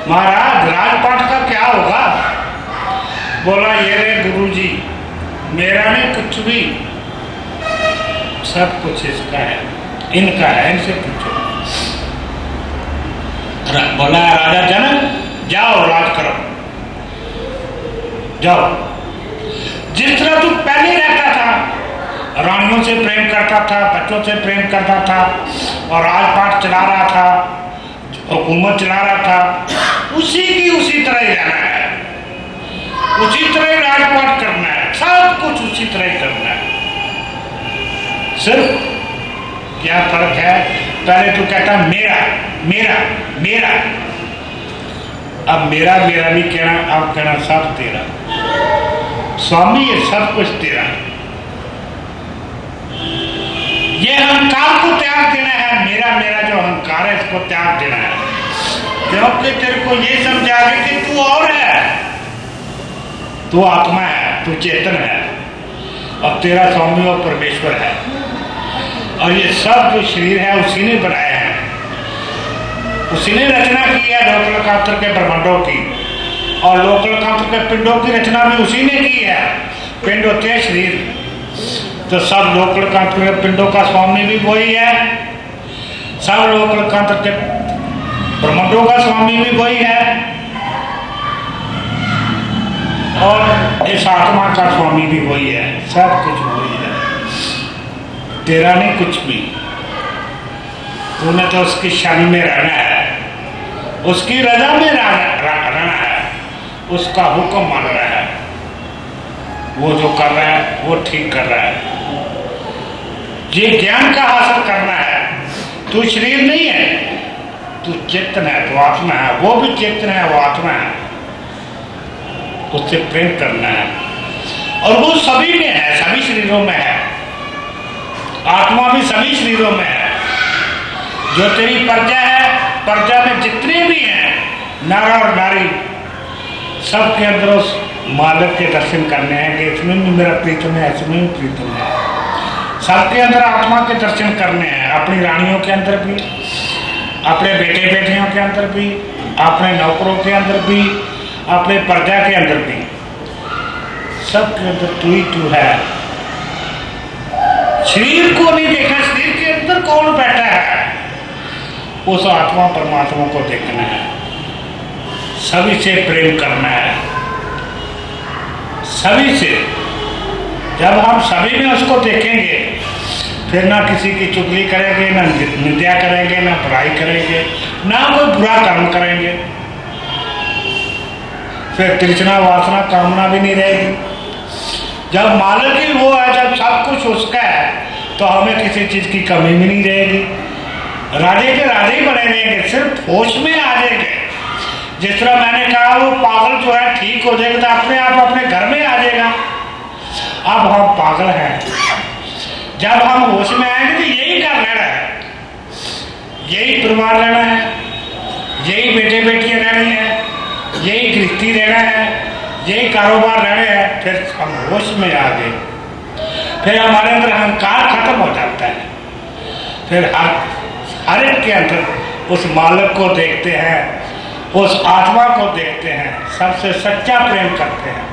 A: महाराज राजपाट का क्या होगा? बोला ये रे गुरुजी, मेरा नहीं कुछ भी, सब कुछ इसका है, इनका है, इनसे पूछो। बोला राजा जनक जाओ राज करो, जाओ। जिस तरह तू पहले रहता था, रानियों से प्रेम करता था, बच्चों से प्रेम करता था और राजपाट चला रहा था, हुकूमत चला रहा था, उसी की उसी तरह ही रहना है, उसी तरह ही राजपाट करना है, सब कुछ उसी तरह ही करना है। सिर्फ क्या फर्क है, पहले तो कहता मेरा मेरा मेरा, अब मेरा मेरा नहीं कहना, अब कहना सब तेरा। स्वामी ये सब कुछ तेरा। ये अहंकार को त्याग देना है, मेरा मेरा जो अहंकार है इसको त्याग देना है, क्योंकि तेरे को ये समझा दे कि तू और है, तू आत्मा है, तू चेतन है, और तेरा स्वामी और परमेश्वर है, और ये सब जो शरीर है उसी ने बनाया है, उसी ने रचना की है लोकलकांत्र के ब्रह्मांडों की, और लोकलकांत्र के पिंडों की रचना भी उसी ने की है। पिंड होते हैं शरीर, तो सब लोकलकांत्र के पिंडों का स्वामी भी वही है, सब लोकलकांत्र के ब्रह्मांडों का स्वामी भी वही है, और इस आत्मा का स्वामी भी वही है, सब कुछ वही है, तेरा नहीं कुछ भी। तूने तो उसकी शरण में रहना है, उसकी रजा में रहना है, उसका हुक्म मान रहा है, वो जो कर रहा है वो ठीक कर रहा है। ये ज्ञान का हासिल करना है, तू शरीर नहीं है, तू चेतन है, तू आत्मा है, वो भी चेतन है, वो आत्मा है, उससे प्रेम करना है, और वो सभी में है, सभी शरीरों में है, आत्मा भी सभी शरीरों में है। जो तेरी प्रजा है, प्रजा में जितने भी हैं नर और नारी, सबके अंदर उस मालिक के दर्शन करने हैं कि इसमें भी मेरा प्रीतम है, इसमें भी प्रीतम है। सबके अंदर आत्मा के दर्शन करने हैं, अपनी रानियों के अंदर भी, अपने बेटे बेटियों के अंदर भी, अपने नौकरों के अंदर भी, अपने प्रजा के अंदर भी, सबके अंदर तू ही तू है। शरीर को नहीं देखना, शरीर के अंदर कौन बैठा है, उस आत्मा परमात्मा को देखना है, सभी से प्रेम करना है, सभी से। जब हम सभी में उसको देखेंगे, फिर ना किसी की चुगली करेंगे, ना निंदा करेंगे, ना बुराई करेंगे, ना कोई बुरा कर्म करेंगे, फिर तृष्णा वासना कामना भी नहीं रहेगी। जब मालिक ही वो है, जब सब कुछ उसका है, तो हमें किसी चीज की कमी भी नहीं रहेगी। राजे के राजे ही बने रहेंगे, सिर्फ होश में आ जाएंगे। जिस तरह मैंने कहा, वो पागल जो है ठीक हो जाएगा तो अपने आप अपने घर में आ जाएगा। अब हम पागल हैं, जब हम होश में आएंगे तो यही कर लेना है, यही परिवार लेना है, यही बेटे बेटियां रहनी है, यही गृहस्थी रहना है, यही कारोबार रहने हैं। फिर हम होश में आ गए, फिर हमारे अंदर अहंकार खत्म हो जाता है, फिर हर एक के अंदर उस मालिक को देखते हैं, उस आत्मा को देखते हैं, सबसे सच्चा प्रेम करते हैं।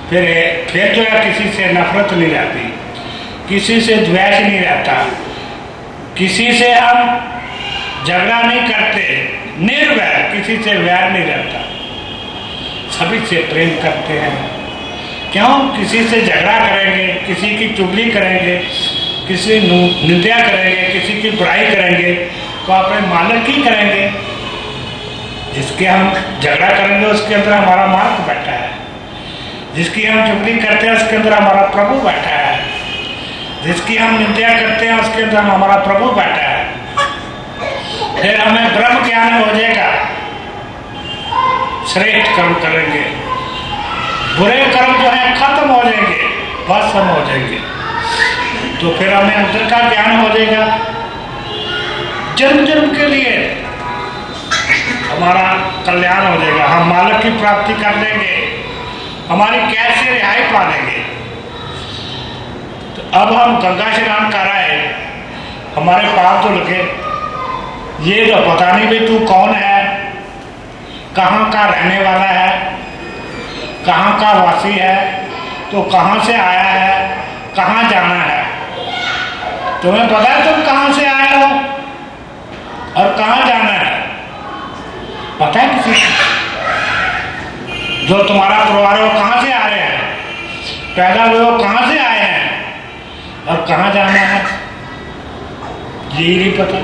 A: फिर जो है किसी से नफरत नहीं रहती, किसी से द्वेष नहीं रहता, किसी से हम झगड़ा नहीं करते, निर्वैर, किसी से वैर नहीं रहता, सभी से प्रेम करते हैं। क्यों? किसी से झगड़ा करेंगे, किसी की चुगली करेंगे, किसी निंदा करेंगे, किसी की बुराई करेंगे तो अपने मालिक ही करेंगे। जिसके हम झगड़ा करेंगे उसके अंदर हमारा मालिक बैठा है, जिसकी हम चुगली करते हैं उसके अंदर हमारा प्रभु बैठा है, जिसकी हम निंदा करते हैं उसके अंदर हमारा प्रभु बैठा है। फिर हमें ब्रह्म ज्ञान हो जाएगा, श्रेष्ठ कर्म करेंगे, बुरे कर्म जो है खत्म हो जाएंगे, भस्म हो जाएंगे, तो फिर हमें अंतर का ज्ञान हो जाएगा। जन्म जन्म के लिए हमारा कल्याण हो जाएगा, हम मालिक की प्राप्ति कर लेंगे, हमारी कैद से रिहाई पा लेंगे। तो अब हम गंगा स्नान कर आए, हमारे पाप तो लगे, ये तो पता नहीं भाई तू कौन है, कहाँ का रहने वाला है, कहाँ का वासी है, तो कहाँ से आया है, कहाँ जाना है। तुम्हें पता है तुम कहाँ से आए हो और कहाँ जाना है? पता है किसी जो तुम्हारा परिवार हो कहाँ से आ रहे हैं, पैदा हुए हो कहाँ से आए हैं और कहाँ जाना है? यही नहीं पता।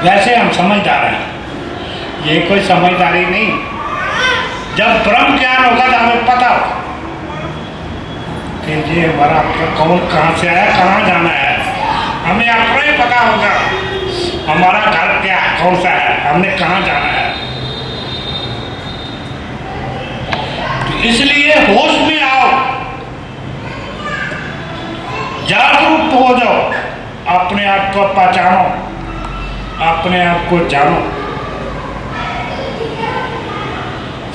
A: वैसे हम समझदार हैं, ये कोई समझदारी नहीं। जब ब्रह्म ज्ञान होगा तो हमें पता होगा, कि ये हमारा कौन कहाँ से आया, कहाँ जाना है, हमें अपना ही पता होगा हमारा घर क्या कौन सा है, हमने कहाँ जाना है। तो इसलिए होश में आओ, जागरूक हो जाओ, अपने आप को पहचानो, अपने आप को जानो,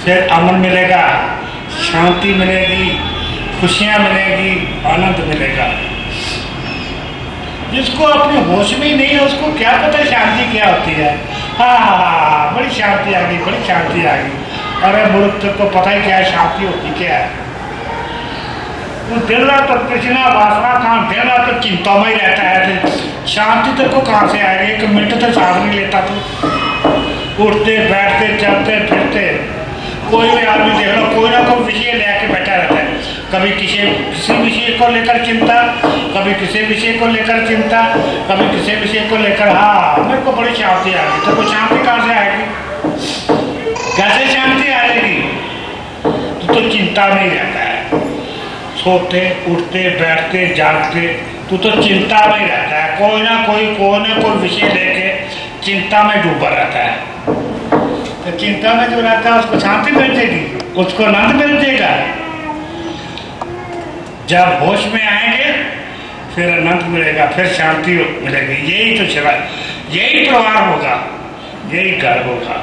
A: फिर अमन मिलेगा, शांति मिलेगी, खुशियाँ मिलेगी, आनंद मिलेगा। जिसको अपने होश में ही नहीं है उसको क्या पता शांति क्या होती है। हाँ, बड़ी शांति आ गई, बड़ी शांति आ गई। अरे मूर्ख, तेरे को पता ही क्या है शांति होती क्या है। तू दिन रात तो कृष्णा वासना काम, दिन रात तो चिंता में ही रहता है, तो शांति तेरे को कहाँ से आएगी। एक मिनट तो साथ नहीं लेता तू, उठते बैठते चलते फिरते, कोई भी आदमी देख लो कोई ना कोई विषय लेके बैठा रहता है। कभी किसी विषय को लेकर चिंता, कभी किसी विषय को लेकर चिंता, कभी किसी विषय को लेकर। हाँ, मेरे को बड़ी शांति आ गई। तो शांति कहाँ से आएगी, कैसे शांति आ जाएगी। तो चिंता में ही रहता है, सोते उठते बैठते जागते तू तो चिंता में ही रहता है। कोई ना कोई विषय लेके चिंता में डूबा रहता है। तो चिंता में जो रहता है उसको शांति मिल जाएगी, उसको आनंद मिल जाएगा। जब होश में आएंगे फिर आनंद मिलेगा, फिर शांति मिलेगी। यही तो चला, यही परिवार होगा, यही घर होगा,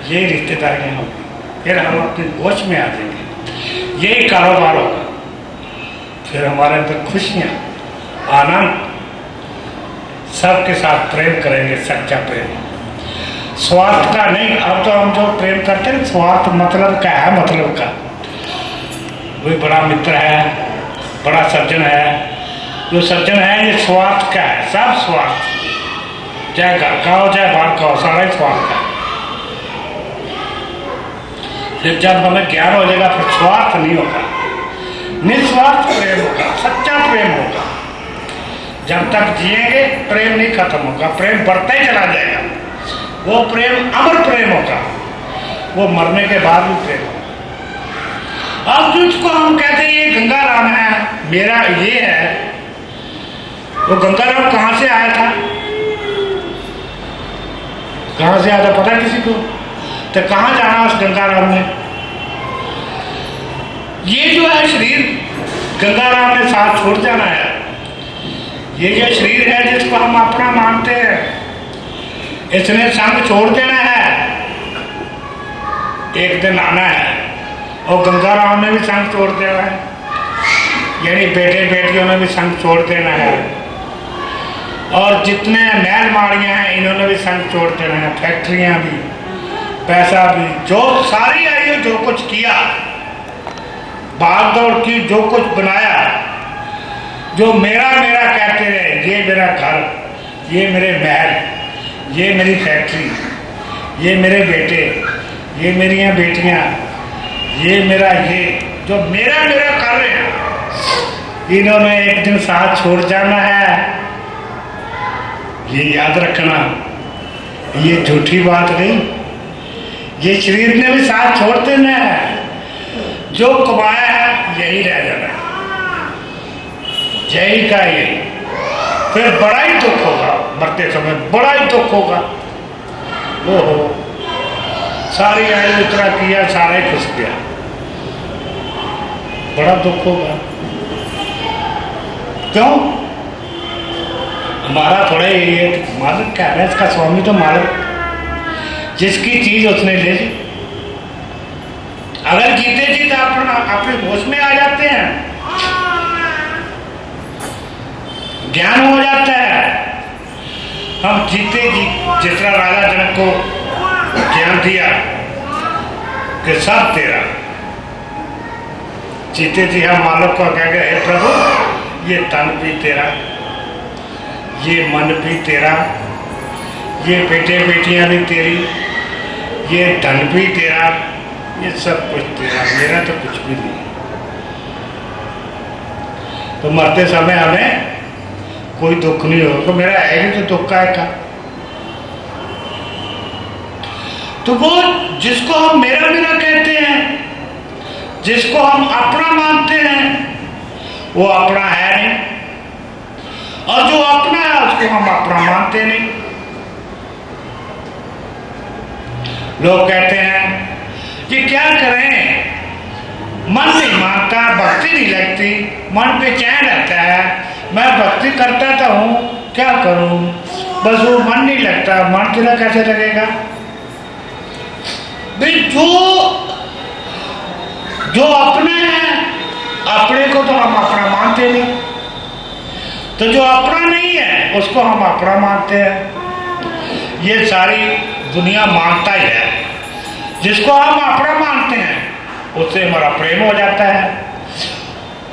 A: यही रिश्तेदारियाँ होगी, फिर हम अपने होश में आ जाएंगे। यही कारोबार होगा, फिर हमारे अंदर खुशियाँ, आनंद, सबके साथ प्रेम करेंगे, सच्चा प्रेम, स्वार्थ का नहीं। अब तो हम जो प्रेम करते हैं स्वार्थ मतलब का है, मतलब का वही बड़ा मित्र है, बड़ा सज्जन है। जो सज्जन है ये स्वार्थ का है, सब स्वार्थ, चाहे घर का हो चाहे बाहर का हो, सारा ही स्वार्थ का है। फिर जब हमें ज्ञान हो जाएगा फिर स्वार्थ नहीं होगा, निस्वार्थ प्रेम होगा, सच्चा प्रेम होगा। जब तक जिएंगे प्रेम नहीं खत्म होगा, प्रेम बढ़ता ही चला जाएगा। वो प्रेम अमर प्रेम होगा, वो मरने के बाद भी प्रेम होगा। अब जिसको हम कहते हैं ये गंगाराम है, मेरा ये है, वो गंगाराम कहाँ से आया था, कहाँ से आया था पता किसी को? तो कहाँ जाना उस गंगाराम ने? ये जो है शरीर गंगाराम ने साथ छोड़ जाना है। ये जो शरीर है जिसको हम अपना मानते हैं, इसने संग छोड़ देना है, एक दिन आना है। और गंगाराम ने भी संग छोड़ देना है, यानी बेटे बेटियों ने भी संग छोड़ देना है। और जितने महल माड़ियाँ हैं इन्होंने भी संग छोड़ देना है, फैक्ट्रियाँ भी, पैसा भी, जो सारी आई है, जो कुछ किया, भाग दौड़ की, जो कुछ बनाया, जो मेरा मेरा कहते रहे, ये मेरा घर, ये मेरे महल, ये मेरी फैक्ट्री, ये मेरे बेटे, ये मेरी बेटियां, ये मेरा, ये जो मेरा मेरा कर रहे हैं, इन्होंने एक दिन साथ छोड़ जाना है। ये याद रखना, ये झूठी बात नहीं, ये शरीर ने भी साथ छोड़ देना है। जो कमाया है यही रह जाना है, यही का यही। फिर बड़ा ही दुख होगा, मरते समय बड़ा ही दुख होगा। ओहो, सारी आयु उतरा किया, सारा ही फंस गया, बड़ा दुख होगा। क्यों? हमारा थोड़ा ये मालिक कह रहा है, इसका स्वामी तो मालिक, जिसकी चीज उसने ले ली। अगर जीते जी तो अपने होश में आ जाते हैं, ज्ञान हो जाता है। हम जीते जी, जिस तरह राजा जनक को ज्ञान दिया कि सब तेरा, जीते जी हम मालिक को कह गए, हे प्रभु ये तन भी तेरा, ये मन भी तेरा, ये बेटे बेटियां भी तेरी, ये धन भी तेरा, ये सब कुछ तेरा, मेरा तो कुछ भी नहीं। तो मरते समय हमें कोई दुख नहीं होगा, तो मेरा है भी तो दुख का है का। तो वो जिसको हम मेरा मेरा कहते हैं, जिसको हम अपना मानते हैं, वो अपना है नहीं, और जो अपना है उसको हम अपना मानते नहीं। लोग कहते हैं कि क्या करें, मन नहीं मानता, भक्ति नहीं लगती, मन पे चैन रहता है, मैं भक्ति करता तो हूँ, क्या करूँ, बस वो मन नहीं लगता। मन तेरा कैसे लगेगा भाई? जो अपने हैं, अपने को तो हम अपना मानते नहीं, तो जो अपना नहीं है उसको हम अपना मानते हैं। ये सारी दुनिया मानता ही है। जिसको हम अपना मानते हैं उससे हमारा प्रेम हो जाता है,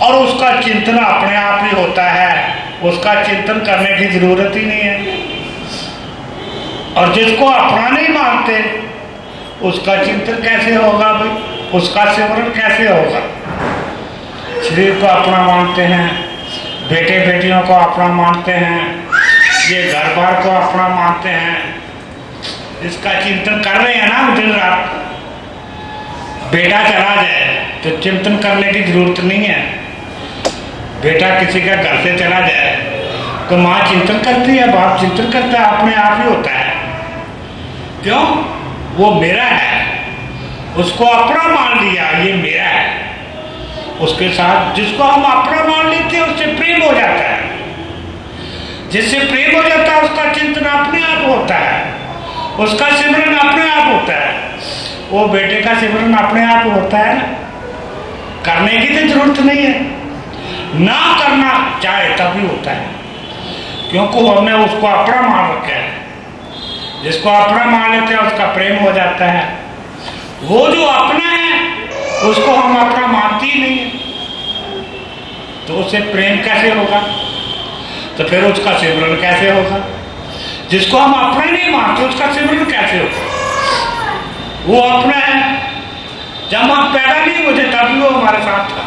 A: और उसका चिंतन अपने आप ही होता है, उसका चिंतन करने की जरूरत ही नहीं है। और जिसको अपना नहीं मानते उसका चिंतन कैसे होगा भाई, उसका सिमरन कैसे होगा? शरीर को अपना मानते हैं, बेटे बेटियों को अपना मानते हैं, ये घर बार को अपना मानते हैं, इसका चिंतन कर रहे हैं ना दिन रात। बेटा चला जाए तो चिंतन करने की जरूरत नहीं है। बेटा किसी का घर से चला जाए तो माँ चिंतन करती है, बाप चिंतन करता है, अपने आप ही होता है। क्यों? वो मेरा है, उसको अपना मान लिया, ये मेरा है। उसके साथ जिसको हम अपना मान लेते हैं उससे प्रेम हो जाता है। जिससे प्रेम हो जाता है उसका चिंतन अपने आप होता है, उसका सिमरन अपने आप होता है। वो बेटे का सिमरन अपने आप होता है ना, करने की तो जरूरत नहीं है, ना करना चाहे तभी होता है, क्योंकि हमने उसको अपना मान रखा है। जिसको अपना मान लेते हैं उसका प्रेम हो जाता है। वो जो अपना है उसको हम अपना मानते ही नहीं है, तो उससे प्रेम कैसे होगा? तो फिर उसका सिमरन कैसे होगा? जिसको हम अपना ही नहीं मानते उसका सिमरन कैसे होगा? वो अपना है। जब हम पैदा नहीं हुए तब भी वो हमारे साथ था,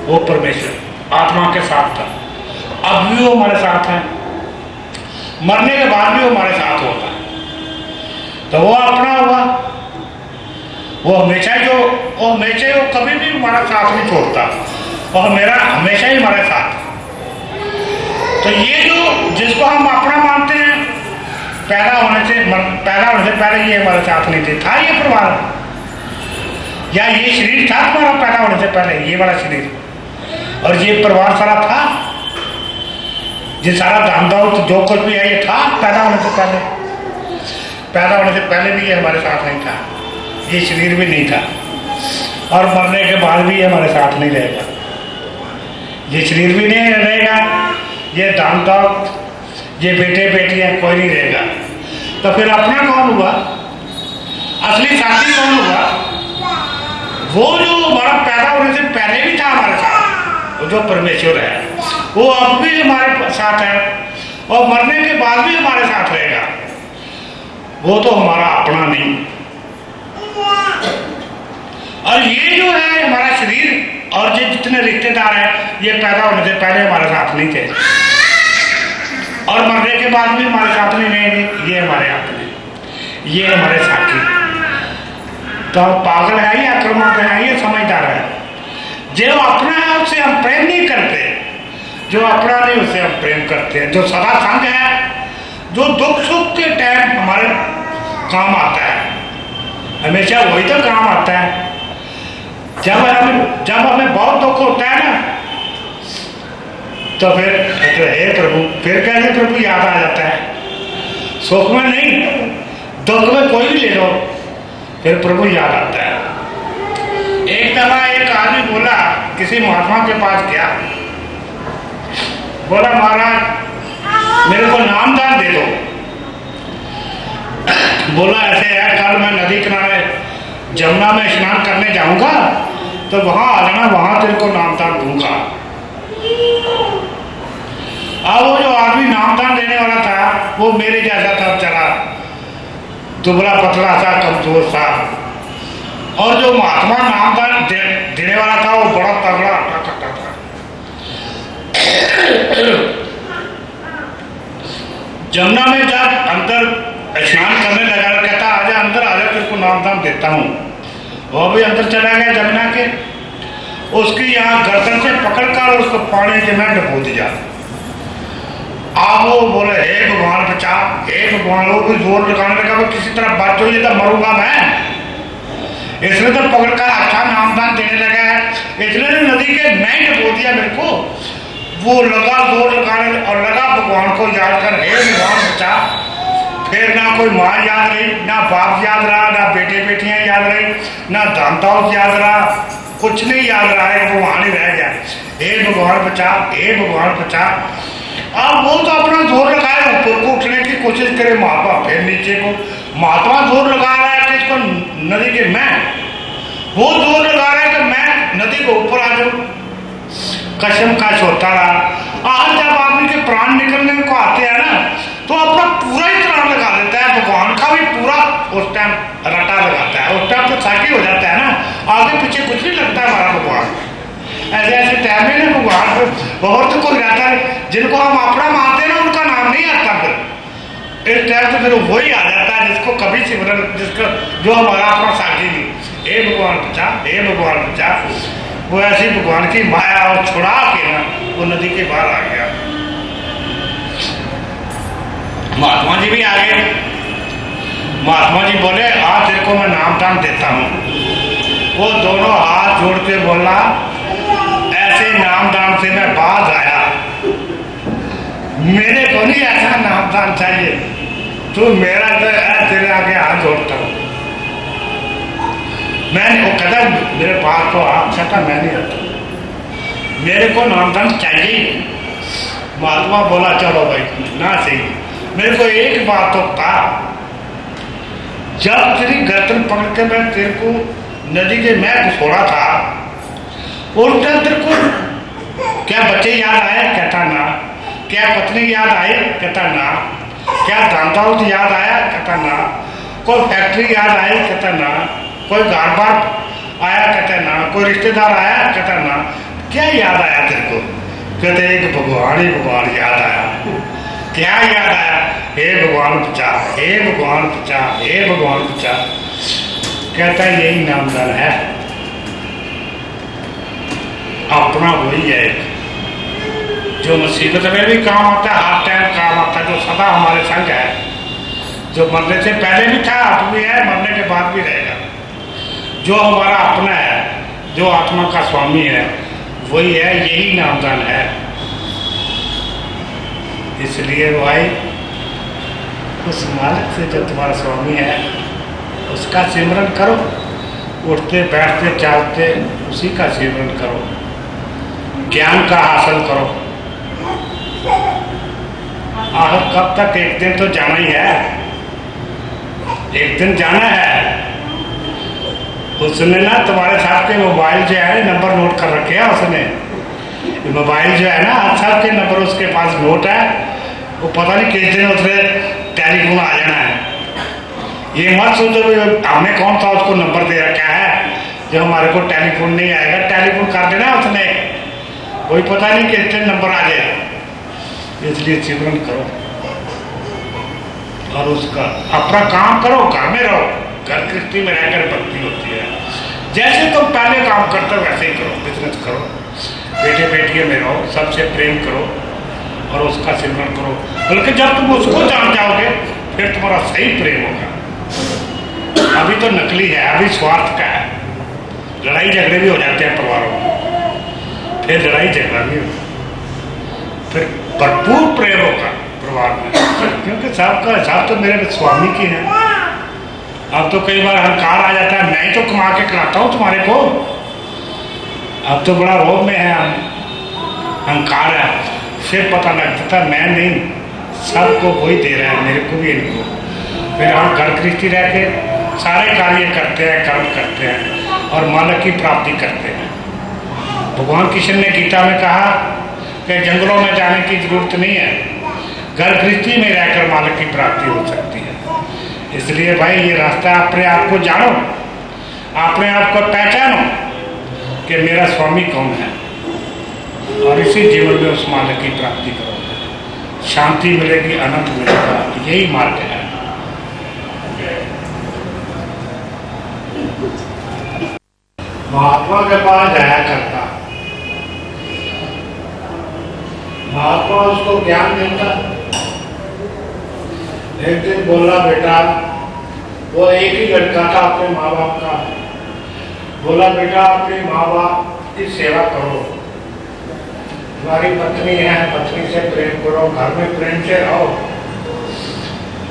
A: वो परमेश्वर आत्मा के साथ था, अब भी वो हमारे साथ है, मरने के बाद भी वो हमारे साथ होगा। तो वो अपना हुआ, वो हमेशा वो कभी भी हमारा साथ नहीं छोड़ता, और मेरा हमेशा ही हमारे साथ। तो ये जो जिसको हम अपना मानते हैं, पैदा होने से पहले ये हमारे साथ नहीं थे, था ये परिवार, या ये शरीर था तुम्हारा पैदा होने से पहले, ये वाला शरीर और ये परिवार सारा था, ये सारा धन दौलत जो कुछ भी है ये था पैदा होने से पहले। पैदा होने से पहले भी ये हमारे साथ नहीं था, ये शरीर भी नहीं था, और मरने के बाद भी ये हमारे साथ नहीं रहेगा। ये शरीर भी नहीं रहेगा, ये धन दौलत, ये बेटे बेटियां कोई नहीं रहेगा। तो फिर अपना कौन हुआ? असली साथी कौन हुआ? वो जो हमारा पैदा होने से पहले भी था हमारे साथ, वो जो परमेश्वर है, वो अब भी हमारे साथ है, और मरने के बाद भी हमारे साथ रहेगा। वो तो हमारा अपना नहीं। और ये जो है हमारा शरीर और ये जितने रिश्तेदार हैं, ये पैदा होने से पहले हमारे साथ नहीं थे, और मरने के बाद भी हमारे साथ नहीं रहेंगे। ये हमारे अपने, ये हमारे साथी। तो पागल है या आक्रामक है, ये समझदार है। जो अपना है उससे हम प्रेम नहीं करते, जो अपना नहीं उससे हम प्रेम करते हैं। जो सदा संग है, जो दुख सुख के टाइम हमारे काम आता है, हमेशा वही तो काम आता है। जब हमें बहुत दुख होता है ना, तो फिर हे प्रभु, फिर कैसे प्रभु याद आ जाता है। सुख में नहीं, दुख में कोई भी ले लो, फिर प्रभु याद आता है। एक दफा एक आदमी बोला, किसी महात्मा के पास गया, बोला महाराज मेरे को नामदान दे दो। बोला ऐसे है, कल मैं नदी किनारे जमुना में स्नान करने जाऊंगा, तो वहां आ जाना, वहां तेरे को नामदान दूंगा। अब वो जो आदमी नामदान देने वाला था वो मेरे जैसा था, चला दुबला पतला सा, कमजोर सा, और जो महात्मा नामदान देने वाला था वो बड़ा तगड़ा टकटा था। जमुना में जब अंदर स्नान करने लगा, कहता आजा अंदर आजा, तेरे को नामदान देता हूँ। वो भी अंदर चला गया जमुना के, उसकी यहाँ गर्दन से पकड़कर उसको पानी के में डबो दिया। आप वो बोले हे भगवान बचा, हे भगवान, वो भी जोर लगाने लगा, वो किसी तरह बच जाइए तो मरूंगा मैं। इसलिए तो पकड़कर अच्छा नामदान देने लगा है, इसलिए नदी के मैं डबो दिया मेरे को। वो लगा जोर लगाने और लगा भगवान को याद कर, हे भगवान बचा। फिर ना कोई माँ याद रही, ना बाप याद रहा, ना बेटे बेटियां याद रही, ना दांताओं याद रहा, कुछ नहीं याद रहा है, भगवान ही रह गया। हे भगवान बचा, हे भगवान बचा। अब वो तो अपना जोर लगाए ऊपर को उठने की कोशिश करे महात्मा, फिर नीचे को। महात्मा जोर लगा रहा है कि इसको नदी के मैं, वो जोर लगा रहा है कि मैं नदी को ऊपर आ जाऊं। कसम काश होता रहा। आज जब आदमी के प्राण निकलने को आते हैं ना, तो अपना पूरा ही प्राण लगा देता है, भगवान का भी पूरा उस टाइम रटा लगाता है। उस टाइम तो साकी हो जाता है ना, आगे पीछे कुछ नहीं लगता है हमारा भगवान। ऐसे ऐसे टाइम में ना भगवान बहुत तो कोई रहता है जिनको हम अपना मानते हैं ना, उनका नाम नहीं आता। फिर इस टाइम तो फिर वही आ जाता है जिसको कभी सिमरन, जिसका जो हमारा अपना साथी नहीं। हे भगवान बचा, हे भगवान बचा। वो ऐसी भगवान की माया और छुड़ा के ना वो नदी के बाहर आ गया। महात्मा जी भी आ गए। महात्मा जी बोले आज तेरे को मैं नाम दान देता हूँ। वो दोनों हाथ जोड़ के बोला, ऐसे नाम दान से मैं बाज आया, मेरे को नहीं ऐसा नाम दान चाहिए, तू मेरा तो तेरे आगे हाथ जोड़ता हूँ। मैं वो कहता मेरे पास तो आप कहता मैं नहीं आता, मेरे को नाम दान चाहिए। महात्मा बोला चलो भाई ना सही, मेरे को एक बात तो था, जब तेरी गर्दन पकड़ के मैं तेरे को नदी के मैं घुसोड़ा था, और तेरे को क्या बच्चे याद आए? कहता ना। क्या पत्नी याद आई? कहता ना। क्या दांताउत याद आया? कहता ना। कोई फैक्ट्री याद आई? कहता ना। कोई घर बार आया? कहता ना। कोई रिश्तेदार आया? कहता ना। क्या याद आया तेरे को? कहते एक भगवान ही भगवान याद आया। क्या याद आया? हे भगवान बचा, हे भगवान बचा, हे भगवान बचा। कहता यही नामदान है, अपना वही है जो मुसीबत में भी काम आता है, हर टाइम काम आता है, जो सदा हमारे संग है, जो मरने से पहले भी था, अब भी है, मरने के बाद भी रहेगा, जो हमारा अपना है, जो आत्मा का स्वामी है, वही है, यही नामदान है। इसलिए भाई उस मालिक से जो तुम्हारा स्वामी है उसका सिमरन करो, उठते बैठते चलते उसी का सिमरन करो, ज्ञान का हासिल करो। आखिर कब तक? एक दिन तो जाना ही है, एक दिन जाना है। उसने ना तुम्हारे साथ के मोबाइल जो है नंबर नोट कर रखे हैं उसने, मोबाइल जो है ना हर साल के नंबर उसके पास नोट है, वो पता नहीं किस दिन उसने टेलीफोन आ जाना है। ये मत सोचो हमने कौन सा उसको नंबर दे रखा है जो हमारे को टेलीफोन नहीं आएगा, टेलीफोन कर देना उसने, कोई पता नहीं किस दिन नंबर आ जाएगा। इसलिए सिमरन करो और उसका अपना काम करो, घर में रहो, घर गृहस्थी में रहकर भक्ति होती है। जैसे तुम पहले काम करते हो वैसे ही करो, बिजनेस करो, बेटे बेटियों में रहो, सबसे प्रेम करो और उसका सिमरन करो। बल्कि जब तुम उसको जान जाओगे फिर तुम्हारा सही प्रेम होगा। अभी तो नकली है, अभी स्वार्थ का है, लड़ाई झगड़े भी हो जाते हैं परिवारों में, फिर लड़ाई झगड़ा भी होगा, फिर भरपूर प्रेम होगा परिवार में, क्योंकि सबका हिसाब तो मेरे स्वामी की है। अब तो कई बार अहंकार आ जाता है, मैं ही तो कमा के खिलाता हूँ तुम्हारे को, अब तो बड़ा रोग में है, अहंकार है। फिर पता लगता था मैं नहीं, सबको वही दे रहा है, मेरे को भी इनको। फिर हम घर गृहस्थी रह के सारे कार्य करते हैं, कर्म करते हैं और मालक की प्राप्ति करते हैं। भगवान कृष्ण ने गीता में कहा कि जंगलों में जाने की जरूरत नहीं है, घर गृहस्थी में रहकर मालक की प्राप्ति हो सकती है। इसलिए भाई ये रास्ता अपने आप को जानो, अपने आप को पहचानो कि मेरा स्वामी कौन है, और इसी जीवन में उस मालक की प्राप्ति करो, शांति मिलेगी, आनंद मिलेगा, यही मार्ग है। महात्मा के पास जाया करता। महात्मा उसको ज्ञान देता। एक दिन बोला, बेटा, वो एक ही लड़का था अपने माँ बाप का, बोला, बेटा अपने माँ बाप की सेवा करो, तुम्हारी पत्नी है, पत्नी से प्रेम करो, घर में प्रेम से रहो,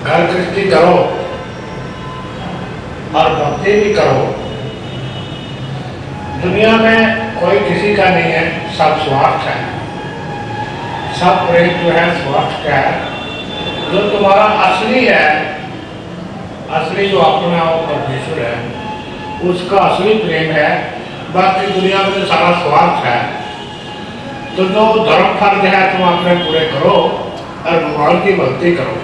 A: घर गृहस्थी करो और भक्ति भी करो। दुनिया में कोई किसी का नहीं है, सब स्वार्थ है, सब प्रेम जो है स्वार्थ का है। जो तुम्हारा असली है, असली जो अपना वो परमेश्वर है, उसका असली प्रेम है। बाकी दुनिया में तो सारा स्वार्थ है। तो जो धर्म फर्ज है तुम अपने पूरे करो और भगवान की भक्ति करो।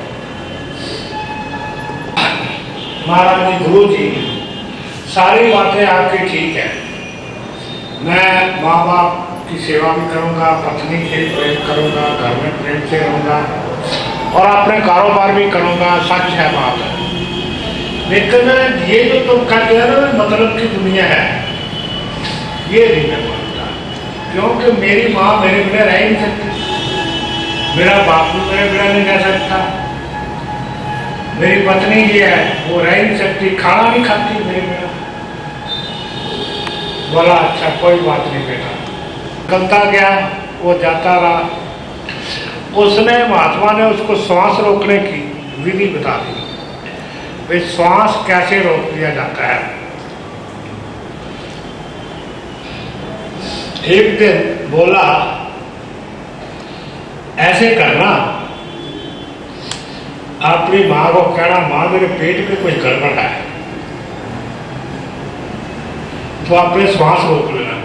A: महाराज जी, गुरु जी, सारी बातें आपकी ठीक है, मैं माँ बाप की सेवा भी करूँगा, पत्नी से प्रेम करूँगा, घर में प्रेम से रहूँगा और अपने कारोबार भी करूँगा, सच है बात है। लेकिन ये जो तुम कहते हो ना मतलब की दुनिया है, ये नहीं मैं मानता। क्योंकि मेरी माँ मेरे बिना रह नहीं सकती, मेरा बाप भी मेरे बिना नहीं रह सकता, मेरी पत्नी ये है वो रह नहीं सकती, खाना नहीं खाती मेरे बिना। बोला, अच्छा कोई बात नहीं बेटा। निकलता गया, वो जाता रहा। उसने, महात्मा ने उसको श्वास रोकने की विधि बता दी, भाई श्वास कैसे रोक दिया जाता है। एक दिन बोला, ऐसे करना, अपनी माँ को कहना, माँ मेरे पेट में कुछ गड़बड़ है, तो अपने श्वास रोक लेना।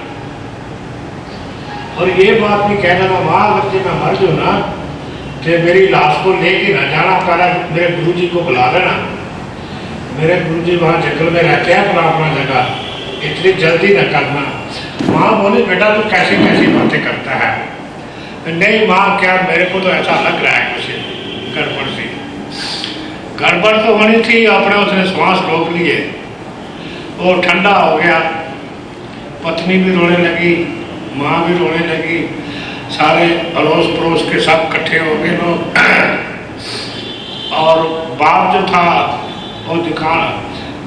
A: और ये बात भी कह देना, माँ अगर जब मैं मर जाऊँ ना तो मेरी लाश को लेके ना जाना, पहले मेरे गुरुजी को बुला लेना, मेरे गुरुजी वहाँ जंगल में रहते हैं अपना अपना जगह, इतनी जल्दी न करना। माँ बोली, बेटा तू कैसी कैसी बातें करता है। नहीं माँ, क्या मेरे को तो ऐसा लग रहा है कुछ गड़बड़ सी। गड़बड़ तो होनी थी, अपने उसने श्वास रोक लिए, वो ठंडा हो गया। पत्नी भी रोने लगी, माँ भी रोने लगी, सारे अड़ोस पड़ोस के सब इकट्ठे हो गए लोग। और बाप जो था वो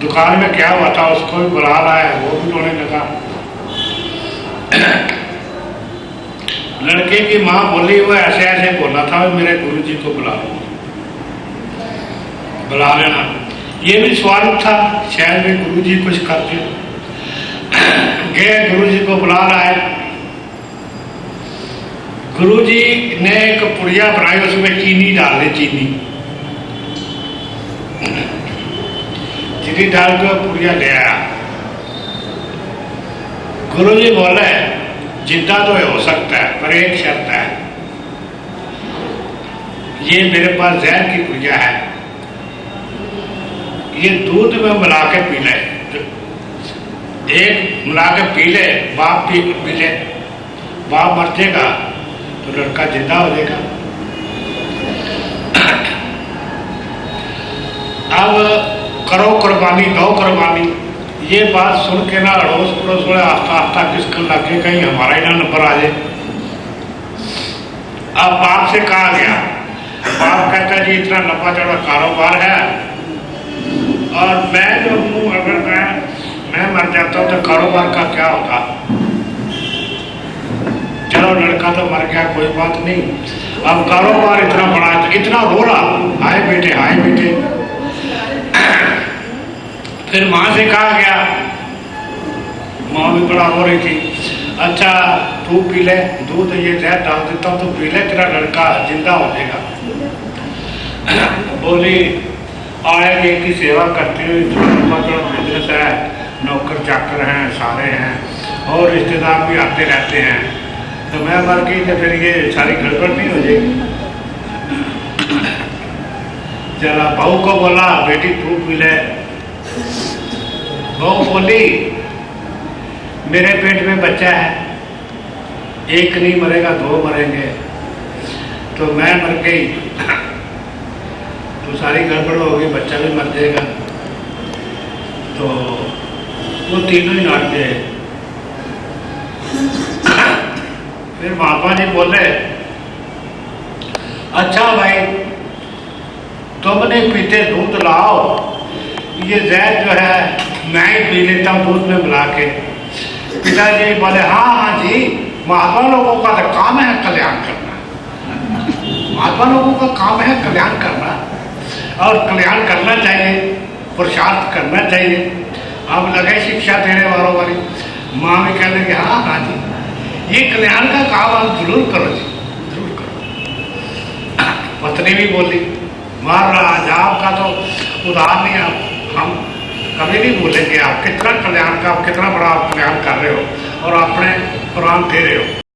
A: दुकान में क्या हुआ था उसको भी बुला रहा है, वो भी रोने लगा। लड़के की माँ बोली, वो ऐसे ऐसे बोला था, मेरे गुरुजी को बुला लेना। ये भी स्वागत था, शायद में गुरुजी कुछ करते। गए, गुरुजी को बुला रहा है। गुरुजी ने एक पुड़िया बनाई, उसमें चीनी डाल दी, चीनी डाल के पुड़िया ले आया। गुरुजी बोले, जिंदा तो हो सकता है पर एक शर्त है, ये मेरे पास जहर की पुड़िया है, ये दूध में मिला के पी ले, एक मिला के पी ले, बाप पी ले, बाप मर जाएगा तो लड़का जिंदा हो जाएगा। अब करो कुर्बानी, दो कुर्बानी। ये बात सुन के ना अड़ोस पड़ोस वाले आस्ता आस्ता किसको लगे कहीं हमारा ही ना नंबर आ जाए। अब बाप से कहा गया, बाप कहता जी इतना लंबा चौड़ा कारोबार है और मैं जो हूँ, अगर मैं मर जाता हूँ तो कारोबार का क्या होगा। चलो लड़का तो मर गया, कोई बात नहीं, अब कारोबार इतना बड़ा है, इतना रोला, हाय बेटे हाय बेटे। फिर माँ से कहा गया, माँ भी बड़ा रो रही थी, अच्छा तू पी ले दूध, ये जहर डाल देता हूँ तो पी ले, तेरा लड़का जिंदा हो जाएगा। बोली, आए की सेवा करती हुई, बिजनेस है, नौकर चाकर हैं, सारे हैं और रिश्तेदार भी आते रहते हैं, तो मैं मर गई तो फिर ये सारी गड़बड़ नहीं हो जाएगी। चला बहू को बोला, बेटी तू पी ले। बहू बोली, मेरे पेट में बच्चा है, एक नहीं मरेगा दो मरेंगे, तो मैं मर गई तो सारी गड़बड़ हो गई, बच्चा भी मर जाएगा, तो वो तीनों ही नाट गए। फिर महात्मा जी बोले, अच्छा भाई तुमने पीते दूध लाओ, ये जहर जो है मैं ही पी लेता हूँ दूध में मिला के। पिताजी बोले, हाँ हाँ जी, महात्मा लोगों का तो काम है कल्याण करना, महात्मा लोगों का काम है कल्याण करना, और कल्याण करना चाहिए, पुरुषार्थ करना चाहिए। अब लगे शिक्षा देने वालों वाली। माँ भी कह लगी, हाँ हाँ जी, ये कल्याण का काम आप जरूर करो जी, जरूर करो। पत्नी भी बोली, महाराज आपका तो उदाहरण नहीं, हम कभी नहीं भूलेंगे, आप कितना कल्याण का, आप कितना बड़ा आप कल्याण कर रहे हो और अपने कुरान दे रहे हो।